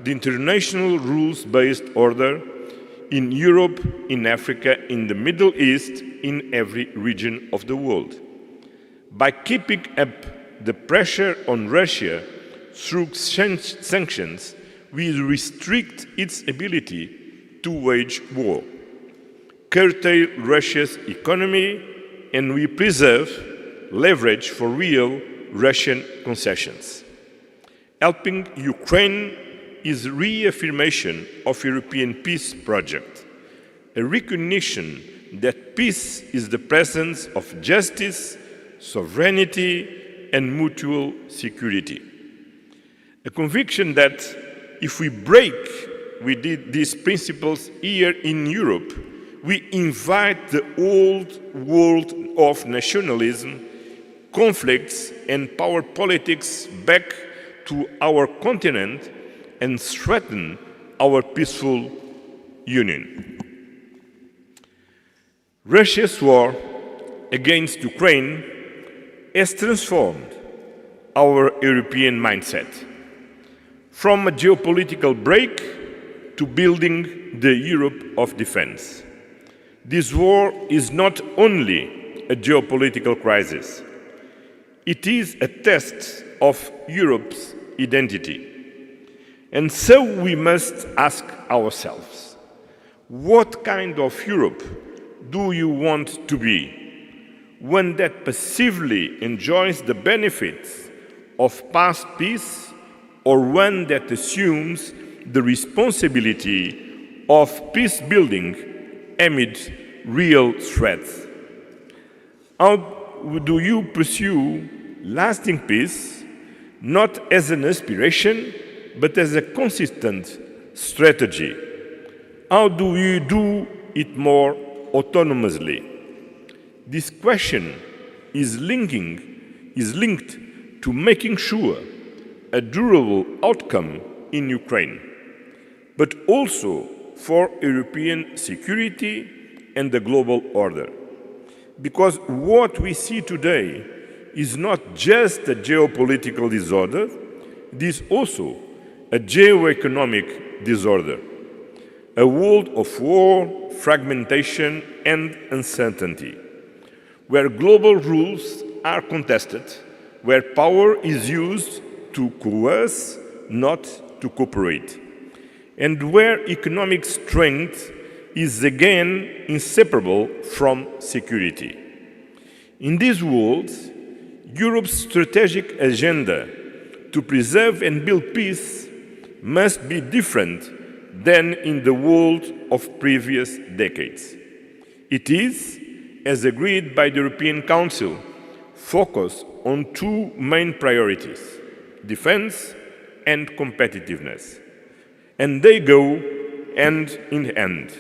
the international rules-based order in Europe, in Africa, in the Middle East, in every region of the world. By keeping up the pressure on Russia through sanctions, we restrict its ability to wage war, curtail Russia's economy, and we preserve leverage for real Russian concessions. Helping Ukraine is a reaffirmation of European peace project, a recognition that peace is the presence of justice, sovereignty, and mutual security. A conviction that if we break with these principles here in Europe, we invite the old world of nationalism, conflicts, and power politics back to our continent and threaten our peaceful union. Russia's war against Ukraine has transformed our European mindset from a geopolitical break to building the Europe of defense. This war is not only a geopolitical crisis, it is a test of Europe's identity. And so we must ask ourselves, what kind of Europe do you want to be? one that passively enjoys the benefits of past peace, or one that assumes the responsibility of peace building amid real threats? How do you pursue lasting peace, not as an aspiration, but as a consistent strategy? How do you do it more autonomously? This question is linked to making sure a durable outcome in Ukraine, but also for European security and the global order. Because what we see today is not just a geopolitical disorder, it is also a geoeconomic disorder, a world of war, fragmentation, and uncertainty, where global rules are contested, where power is used to coerce, not to cooperate, and where economic strength is again inseparable from security. In this world, Europe's strategic agenda to preserve and build peace must be different than in the world of previous decades. It is, as agreed by the European Council, focused on two main priorities: defense and competitiveness. And they go hand in hand.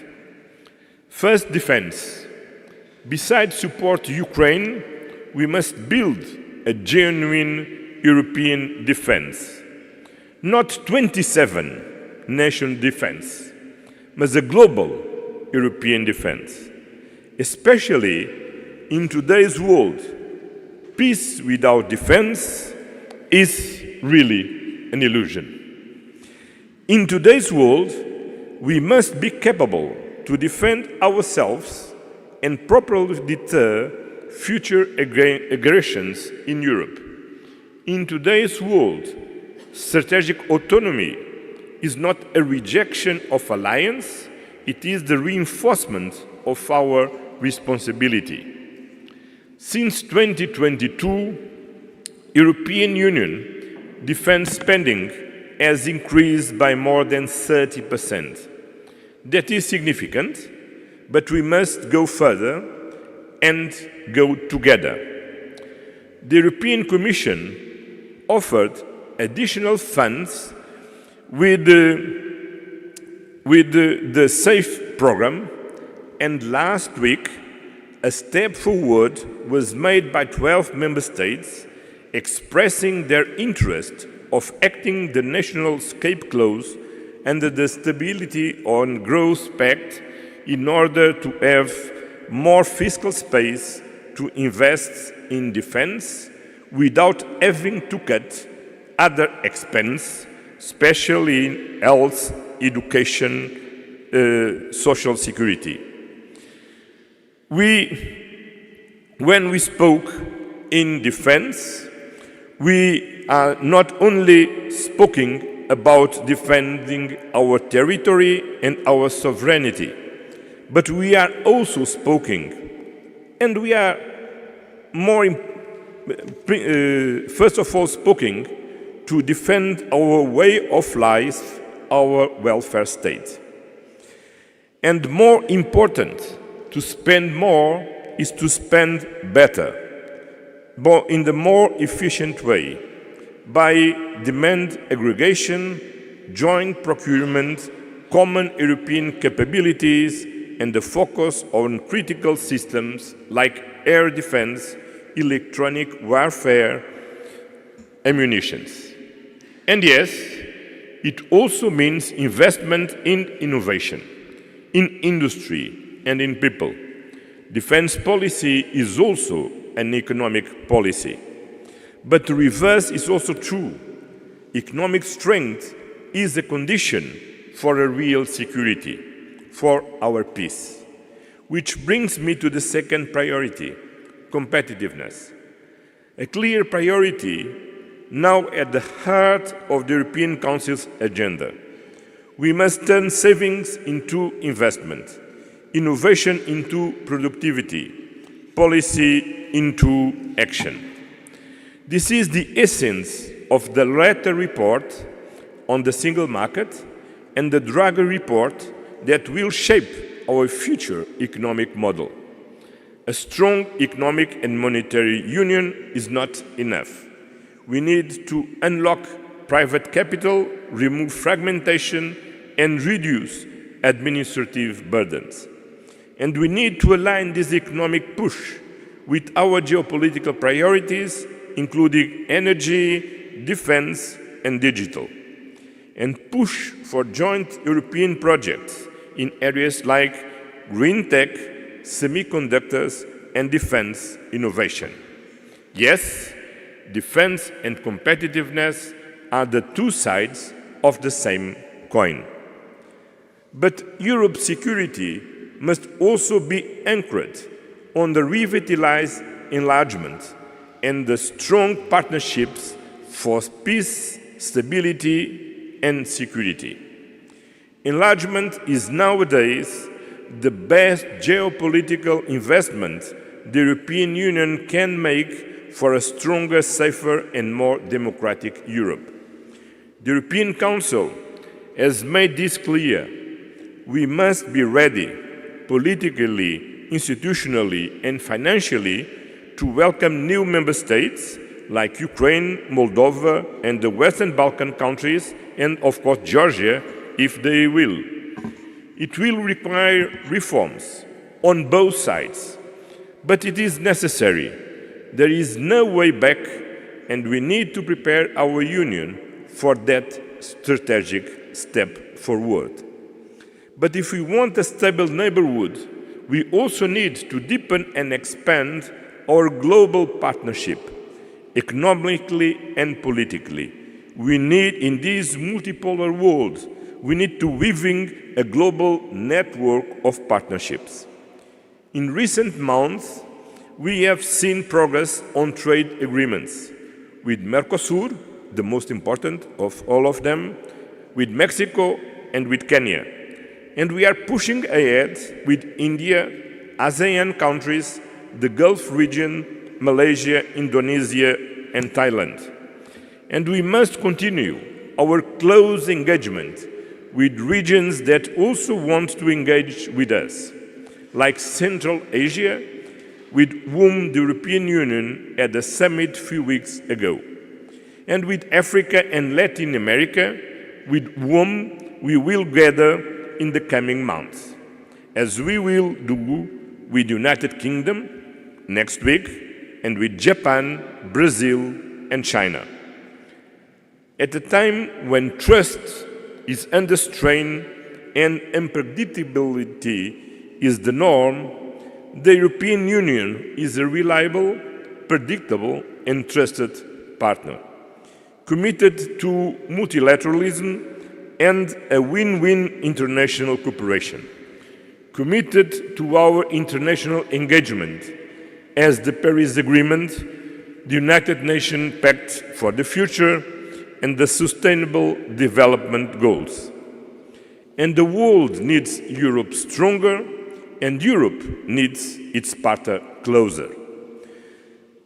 First, defense. Besides support to Ukraine, we must build a genuine European defense. Not 27 nation defense, but a global European defense. Especially in today's world, peace without defense is really an illusion. In today's world, we must be capable to defend ourselves and properly deter future aggressions in Europe. In today's world, strategic autonomy is not a rejection of alliance, it is the reinforcement of our responsibility. Since 2022, European Union defense spending has increased by more than 30%. That is significant, but we must go further and go together. The European Commission offered additional funds with the SAFE program, and last week a step forward was made by 12 member states expressing their interest of acting the national escape clause under the Stability and Growth Pact in order to have more fiscal space to invest in defense without having to cut other expense, especially in health, education, social security. When we spoke in defense, we are not only speaking about defending our territory and our sovereignty, but we are also speaking, and we are first of all speaking to defend our way of life, our welfare state. And more important, to spend more is to spend better, but in the more efficient way, by demand aggregation, joint procurement, common European capabilities, and the focus on critical systems like air defense, electronic warfare, ammunitions. And yes, it also means investment in innovation, in industry, and in people. Defense policy is also an economic policy. But the reverse is also true. Economic strength is a condition for a real security, for our peace. Which brings me to the second priority, competitiveness. A clear priority now at the heart of the European Council's agenda. We must turn savings into investment, innovation into productivity, policy into action. This is the essence of the latter report on the single market and the Draghi report that will shape our future economic model. A strong economic and monetary union is not enough. We need to unlock private capital, remove fragmentation, and reduce administrative burdens. And we need to align this economic push with our geopolitical priorities, including energy, defense, and digital, and push for joint European projects in areas like green tech, semiconductors, and defense innovation. Yes, defense and competitiveness are the two sides of the same coin. But Europe's security must also be anchored on the revitalized enlargement and the strong partnerships for peace, stability, and security. Enlargement is nowadays the best geopolitical investment the European Union can make for a stronger, safer, and more democratic Europe. The European Council has made this clear. We must be ready, politically, institutionally, and financially, to welcome new member states like Ukraine, Moldova, and the Western Balkan countries, and of course Georgia, if they will. It will require reforms on both sides, but it is necessary. There is no way back, and we need to prepare our Union for that strategic step forward. But if we want a stable neighborhood, we also need to deepen and expand our global partnership, economically and politically. We need, in this multipolar world, we need to weaving a global network of partnerships. In recent months, we have seen progress on trade agreements with Mercosur, the most important of all of them, with Mexico and with Kenya. And we are pushing ahead with India, ASEAN countries, the Gulf region, Malaysia, Indonesia, and Thailand. And we must continue our close engagement with regions that also want to engage with us, like Central Asia, with whom the European Union had a summit a few weeks ago, and with Africa and Latin America, with whom we will gather in the coming months, as we will do with the United Kingdom next week, and with Japan, Brazil, and China. At a time when trust is under strain and unpredictability is the norm, the European Union is a reliable, predictable, and trusted partner, committed to multilateralism and a win-win international cooperation, committed to our international engagement as the Paris Agreement, the United Nations Pact for the Future, and the Sustainable Development Goals. And the world needs Europe stronger, and Europe needs its partner closer.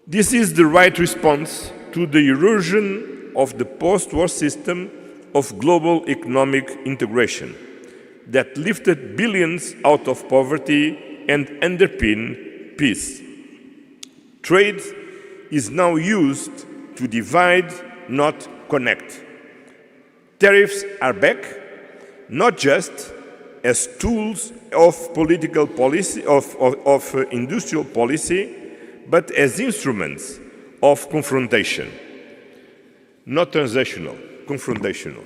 This is the right response to the erosion of the post-war system of global economic integration that lifted billions out of poverty and underpinned peace. Trade is now used to divide, not connect. Tariffs are back, not just as tools of political policy, of industrial policy, but as instruments of confrontation. Not transactional, confrontational.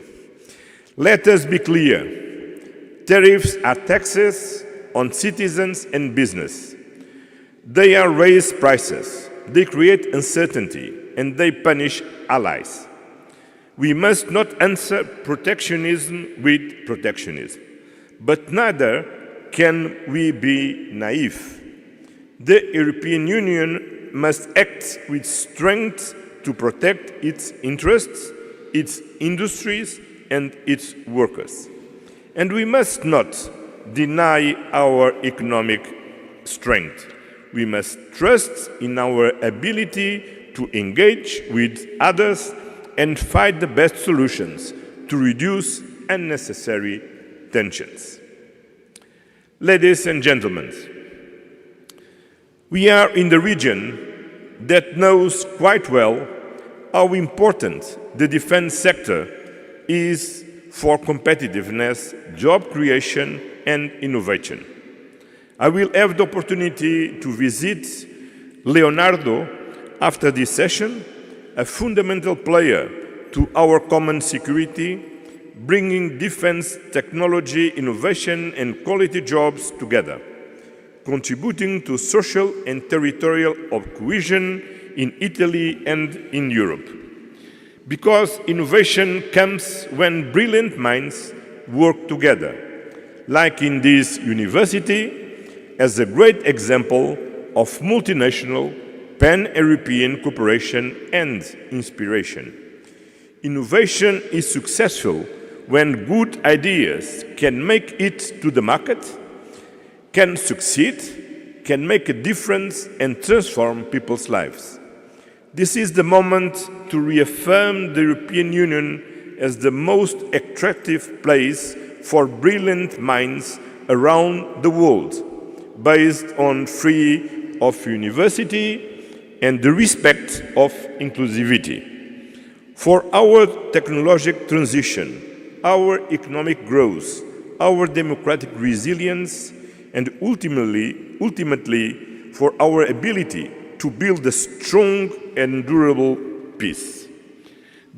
Let us be clear. Tariffs are taxes on citizens and business. They are raised prices, they create uncertainty, and they punish allies. We must not answer protectionism with protectionism, but neither can we be naive. The European Union must act with strength to protect its interests, its industries, and its workers. And we must not deny our economic strength. We must trust in our ability to engage with others and find the best solutions to reduce unnecessary tensions. Ladies and gentlemen, we are in the region that knows quite well how important the defense sector is for competitiveness, job creation, and innovation. I will have the opportunity to visit Leonardo after this session, a fundamental player to our common security, bringing defense, technology, innovation, and quality jobs together, contributing to social and territorial cohesion in Italy and in Europe. Because innovation comes when brilliant minds work together, like in this university, as a great example of multinational, pan-European cooperation and inspiration. Innovation is successful when good ideas can make it to the market, can succeed, can make a difference and transform people's lives. This is the moment to reaffirm the European Union as the most attractive place for brilliant minds around the world, based on freedom of university and the respect of inclusivity. For our technological transition, our economic growth, our democratic resilience, and ultimately for our ability to build a strong and durable peace.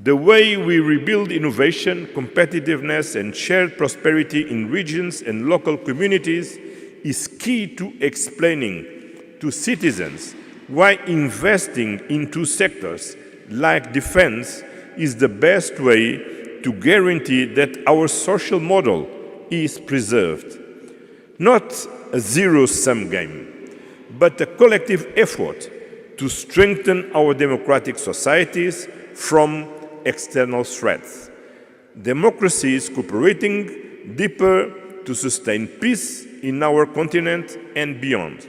The way we rebuild innovation, competitiveness, and shared prosperity in regions and local communities is key to explaining to citizens why investing into sectors like defense is the best way to guarantee that our social model is preserved. Not a zero-sum game, but a collective effort to strengthen our democratic societies from external threats. Democracy is cooperating deeper to sustain peace in our continent and beyond.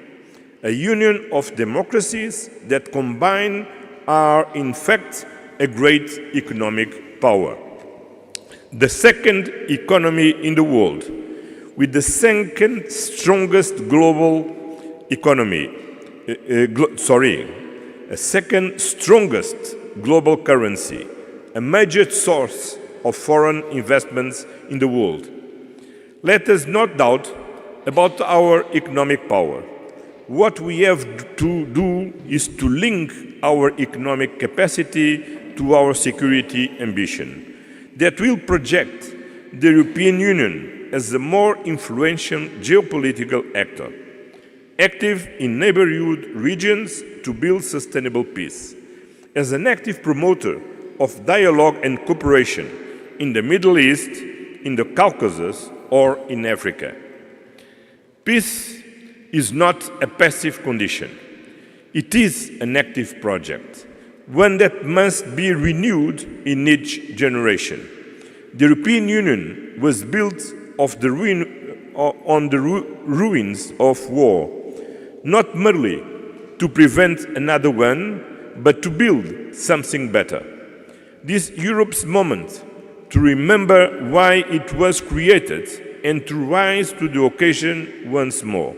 A union of democracies that combine are, in fact, a great economic power. The second economy in the world, with the second strongest global economy, a second strongest global currency, a major source of foreign investments in the world. Let us not doubt about our economic power. What we have to do is to link our economic capacity to our security ambition. That will project the European Union as a more influential geopolitical actor, active in neighborhood regions to build sustainable peace, as an active promoter of dialogue and cooperation in the Middle East, in the Caucasus, or in Africa. Peace is not a passive condition. It is an active project, one that must be renewed in each generation. The European Union was built on the ruins of war, not merely to prevent another one, but to build something better. This is Europe's moment to remember why it was created and to rise to the occasion once more.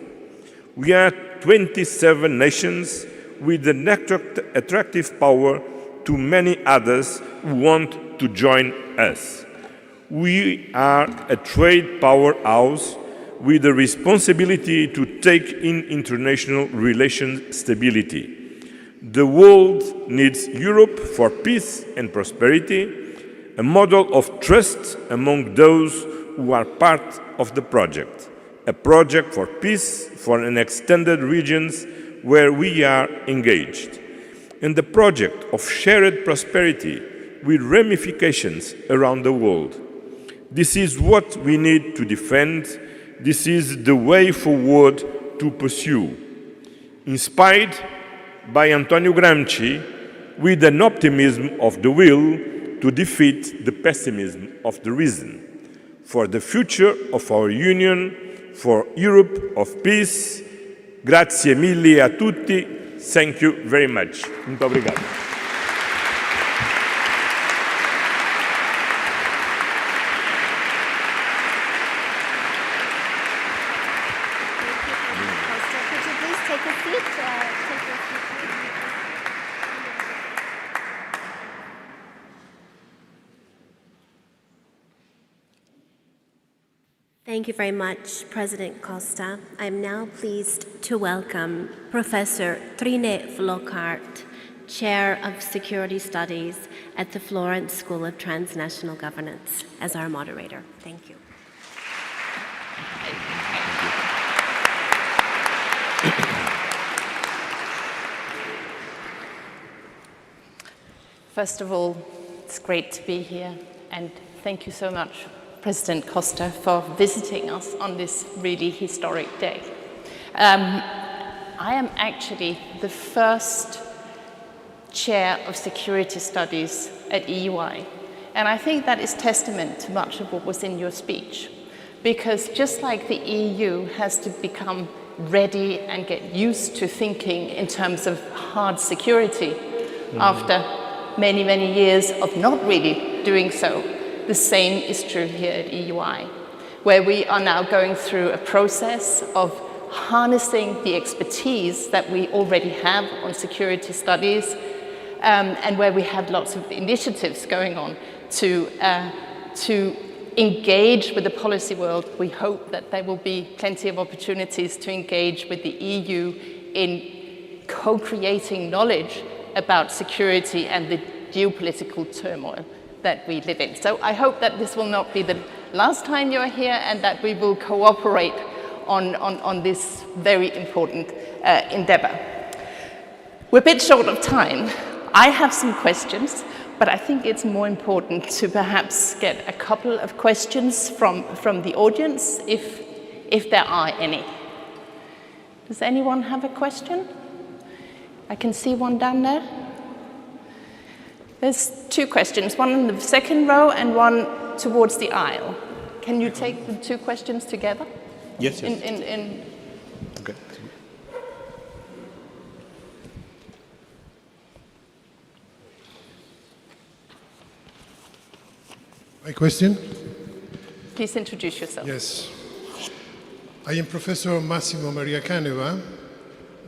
We are 27 nations with an attractive power to many others who want to join us. We are a trade powerhouse with the responsibility to take in international relations stability. The world needs Europe for peace and prosperity, a model of trust among those who are part of the project, a project for peace for an extended regions where we are engaged, and the project of shared prosperity with ramifications around the world. This is what we need to defend. This is the way forward to pursue. Inspired by António Gramsci, with an optimism of the will to defeat the pessimism of the reason, for the future of our Union, for Europe of peace, Grazie mille a tutti. Thank you very much. Muito obrigado. Costa, could you please take a seat? Take your seat. Thank you very much, President Costa. I'm now pleased to welcome Professor Trine Flockhart, Chair of Security Studies at the Florence School of Transnational Governance, as our moderator. Thank you. First of all, it's great to be here, and thank you so much, President Costa, for visiting us on this really historic day. I am actually the first chair of security studies at EUI, and I think that is testament to much of what was in your speech, because just like the EU has to become ready and get used to thinking in terms of hard security after many, many years of not really doing so, the same is true here at EUI, where we are now going through a process of harnessing the expertise that we already have on security studies, and where we have lots of initiatives going on to engage with the policy world. We hope that there will be plenty of opportunities to engage with the EU in co-creating knowledge about security and the geopolitical turmoil that we live in. So I hope that this will not be the last time you're here, and that we will cooperate on this very important endeavor. We're a bit short of time. I have some questions, but I think it's more important to perhaps get a couple of questions from the audience, if there are any. Does anyone have a question? I can see one down there. There's two questions, one in the second row and one towards the aisle. Can you take the two questions together? Yes, yes. Okay. My question? Please introduce yourself. Yes. I am Professor Massimo Maria Caneva,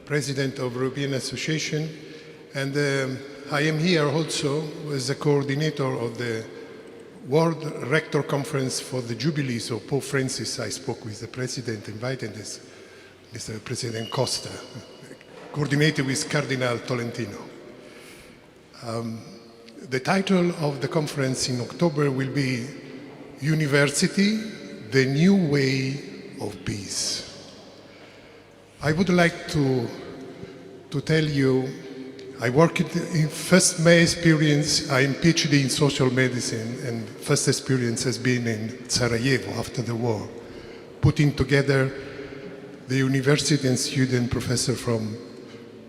President of European Association, and I am here also as a coordinator of the World Rector Conference for the Jubilees of Pope Francis. I spoke with the President, invited this, Mr. President Costa, coordinated with Cardinal Tolentino. The title of the conference in October will be University, the New Way of Peace. I would like to tell you, I worked in first my experience, I am PhD in social medicine, and first experience has been in Sarajevo after the war, putting together the university and student professor from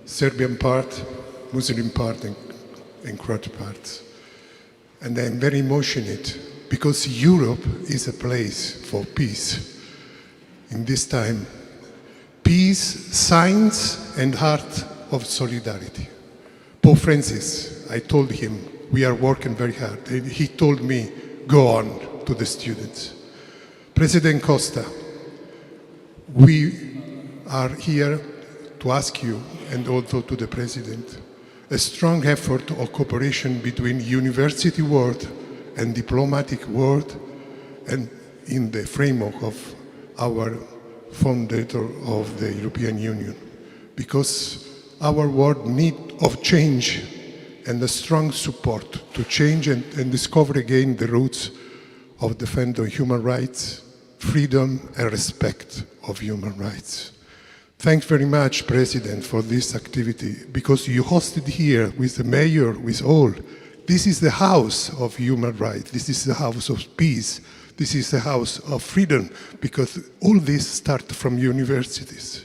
Serbian part, Muslim part, and Croatian part. And I'm very emotional because Europe is a place for peace. In this time, peace, science, and heart of solidarity. Pope Francis, I told him, we are working very hard. He told me, go on to the students. President Costa, we are here to ask you, and also to the President, a strong effort of cooperation between university world and diplomatic world, and in the framework of our founder of the European Union, because our world need of change and a strong support to change and discover again the roots of defending human rights, freedom and respect of human rights. Thanks very much, President, for this activity, because you hosted here with the mayor, with all. This is the house of human rights. This is the house of peace. This is the house of freedom, because all this starts from universities.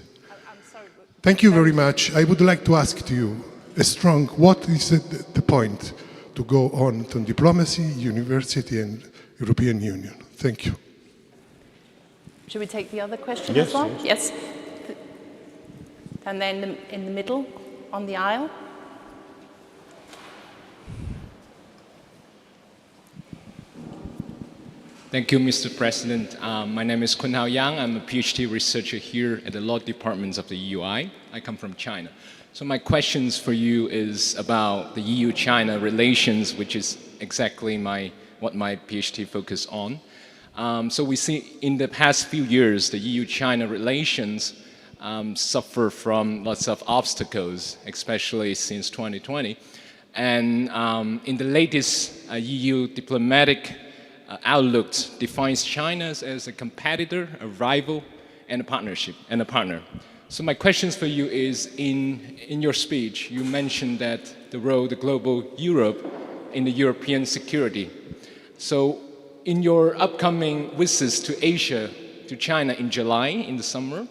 Thank you very much. I would like to ask you a strong, what is the point to go on to diplomacy, university, and European Union? Thank you. Should we take the other question as well? Yes. And then in the middle, on the aisle. Thank you, Mr. President. My name is Kun Hao Yang. I'm a PhD researcher here at the law departments of the EUI. I come from China. So my questions for you is about the EU-China relations, which is exactly what my PhD focus on. So we see in the past few years, the EU-China relations suffer from lots of obstacles, especially since 2020. And in the latest EU diplomatic outlook defines China as a competitor, a rival, and a partner. So my questions for you is, in your speech, you mentioned that the role of the global Europe in the European security. So in your upcoming visits to Asia, to China in July, in the summer,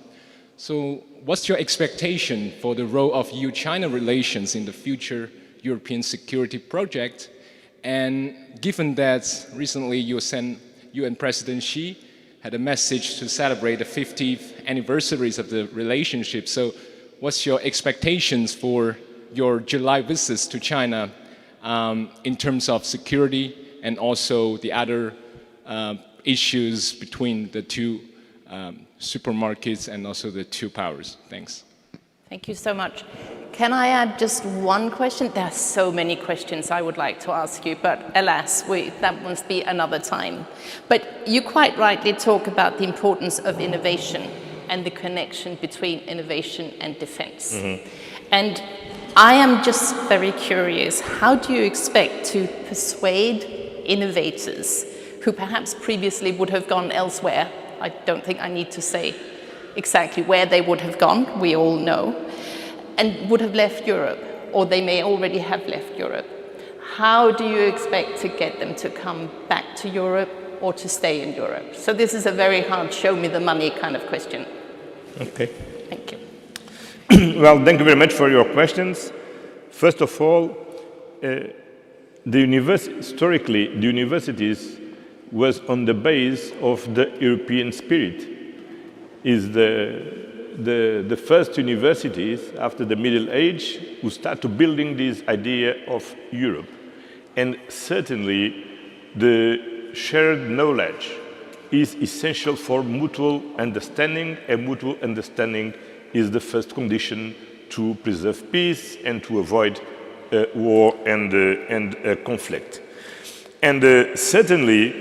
so what's your expectation for the role of EU-China relations in the future European security project? And given that recently UN President Xi had a message to celebrate the 50th anniversaries of the relationship, so what's your expectations for your July visits to China in terms of security and also the other issues between the two supermarkets and also the two powers? Thanks. Thank you so much. Can I add just one question? There are so many questions I would like to ask you, but alas, that must be another time. But you quite rightly talk about the importance of innovation and the connection between innovation and defense. Mm-hmm. And I am just very curious, how do you expect to persuade innovators who perhaps previously would have gone elsewhere? I don't think I need to say exactly where they would have gone, we all know, and would have left Europe, or they may already have left Europe. How do you expect to get them to come back to Europe or to stay in Europe? So this is a very hard show me the money kind of question. Okay. Thank you. Well, thank you very much for your questions. First of all, historically, the universities was on the base of the European spirit. Is the first universities after the Middle Age who started building this idea of Europe. And certainly the shared knowledge is essential for mutual understanding, and mutual understanding is the first condition to preserve peace and to avoid war and conflict. And certainly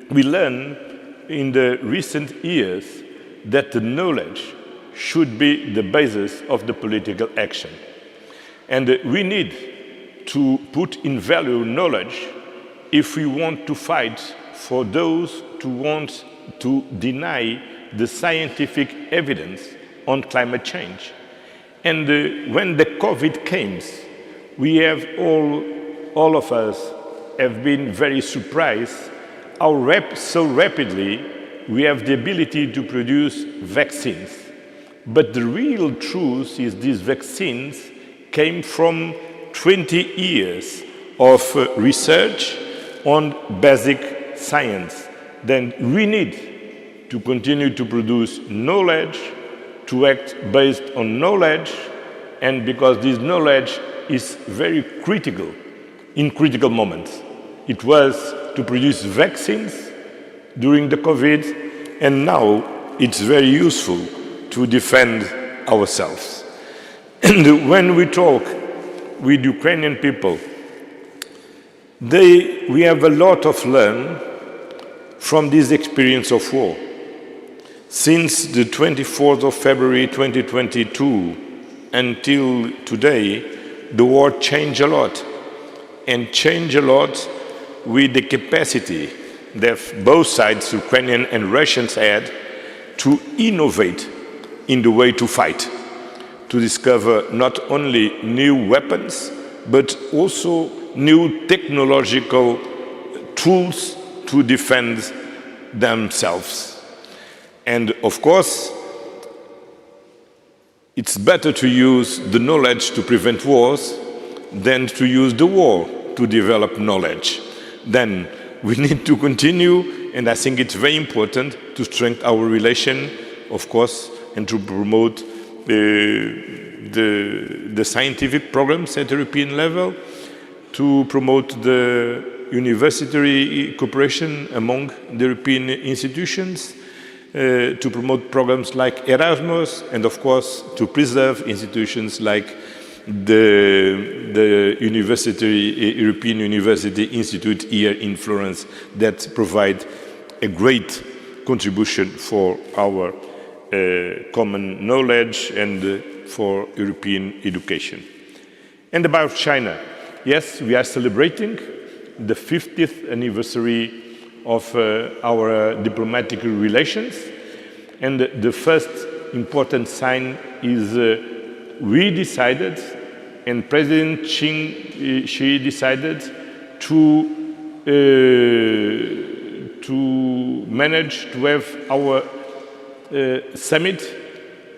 we learn in the recent years that the knowledge should be the basis of the political action. And we need to put in value knowledge if we want to fight for those who want to deny the scientific evidence on climate change. And when the COVID came, we have all of us have been very surprised how so rapidly we have the ability to produce vaccines. But the real truth is these vaccines came from 20 years of research on basic science. Then we need to continue to produce knowledge, to act based on knowledge, and because this knowledge is very critical in critical moments. It was to produce vaccines during the COVID, and now it's very useful to defend ourselves. And when we talk with Ukrainian people, we have a lot of learn from this experience of war. Since the 24th of February 2022 until today, the war changed a lot, and changed a lot with the capacity that both sides, Ukrainian and Russians, had to innovate in the way to fight, to discover not only new weapons, but also new technological tools to defend themselves. And of course, it's better to use the knowledge to prevent wars than to use the war to develop knowledge. Then we need to continue, and I think it's very important to strengthen our relation, of course, and to promote the scientific programs at European level, to promote the university cooperation among the European institutions, to promote programs like Erasmus, and of course to preserve institutions like the European University Institute here in Florence, that provide a great contribution for our common knowledge and for European education. And about China, yes, we are celebrating the 50th anniversary of our diplomatic relations, and the first important sign is we decided, and President Xi decided to manage to have our summit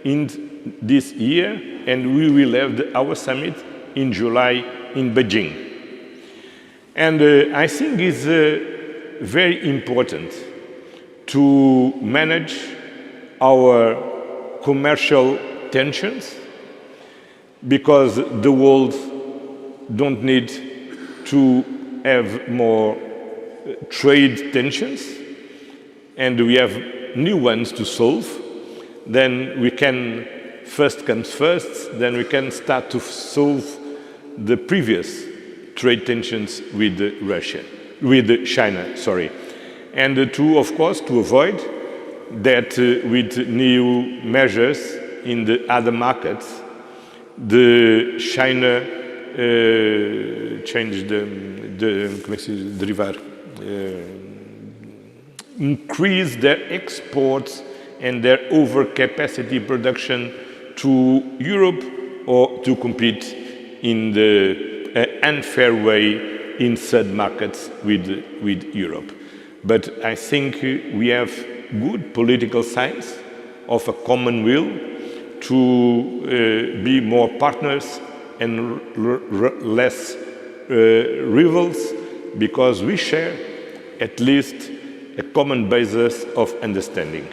in this year, and we will have our summit in July in Beijing. And I think it's very important to manage our commercial tensions, because the world don't need to have more trade tensions, and we have new ones to solve. Then we can, first comes first, then we can start to solve the previous trade tensions with China, and to, of course, to avoid that with new measures in the other markets, the China increase their exports and their overcapacity production to Europe, or to compete in the unfair way in third markets with Europe. But I think we have good political signs of a common will to be more partners and less rivals, because we share at least a common basis of understanding.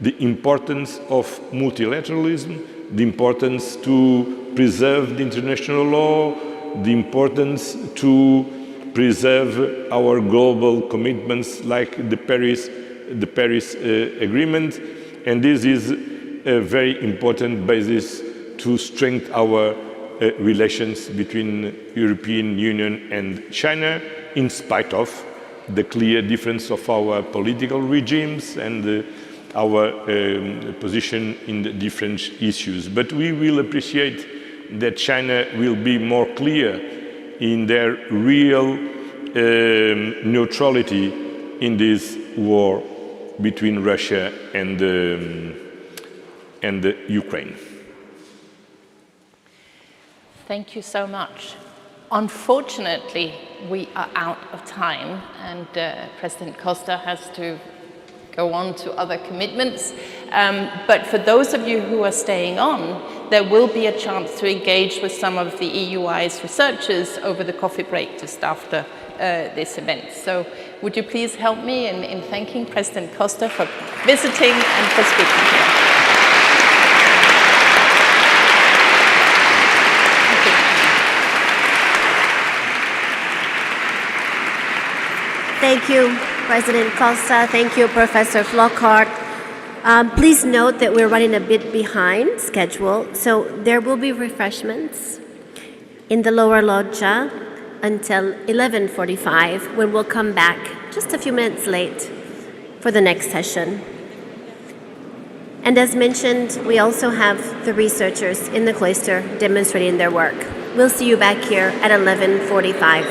The importance of multilateralism, the importance to preserve the international law, the importance to preserve our global commitments like the Paris Agreement, and this is a very important basis to strengthen our relations between European Union and China, in spite of the clear difference of our political regimes and our position in the different issues. But we will appreciate that China will be more clear in their real neutrality in this war between Russia and Ukraine. Thank you so much. Unfortunately, we are out of time, and President Costa has to go on to other commitments. But for those of you who are staying on, there will be a chance to engage with some of the EUI's researchers over the coffee break just after this event. So would you please help me in thanking President Costa for visiting and for speaking here. Thank you, President Costa. Thank you, Professor Flockhart. Please note that we're running a bit behind schedule, so there will be refreshments in the lower loggia until 11:45, when we'll come back just a few minutes late for the next session. And as mentioned, we also have the researchers in the cloister demonstrating their work. We'll see you back here at 11:45.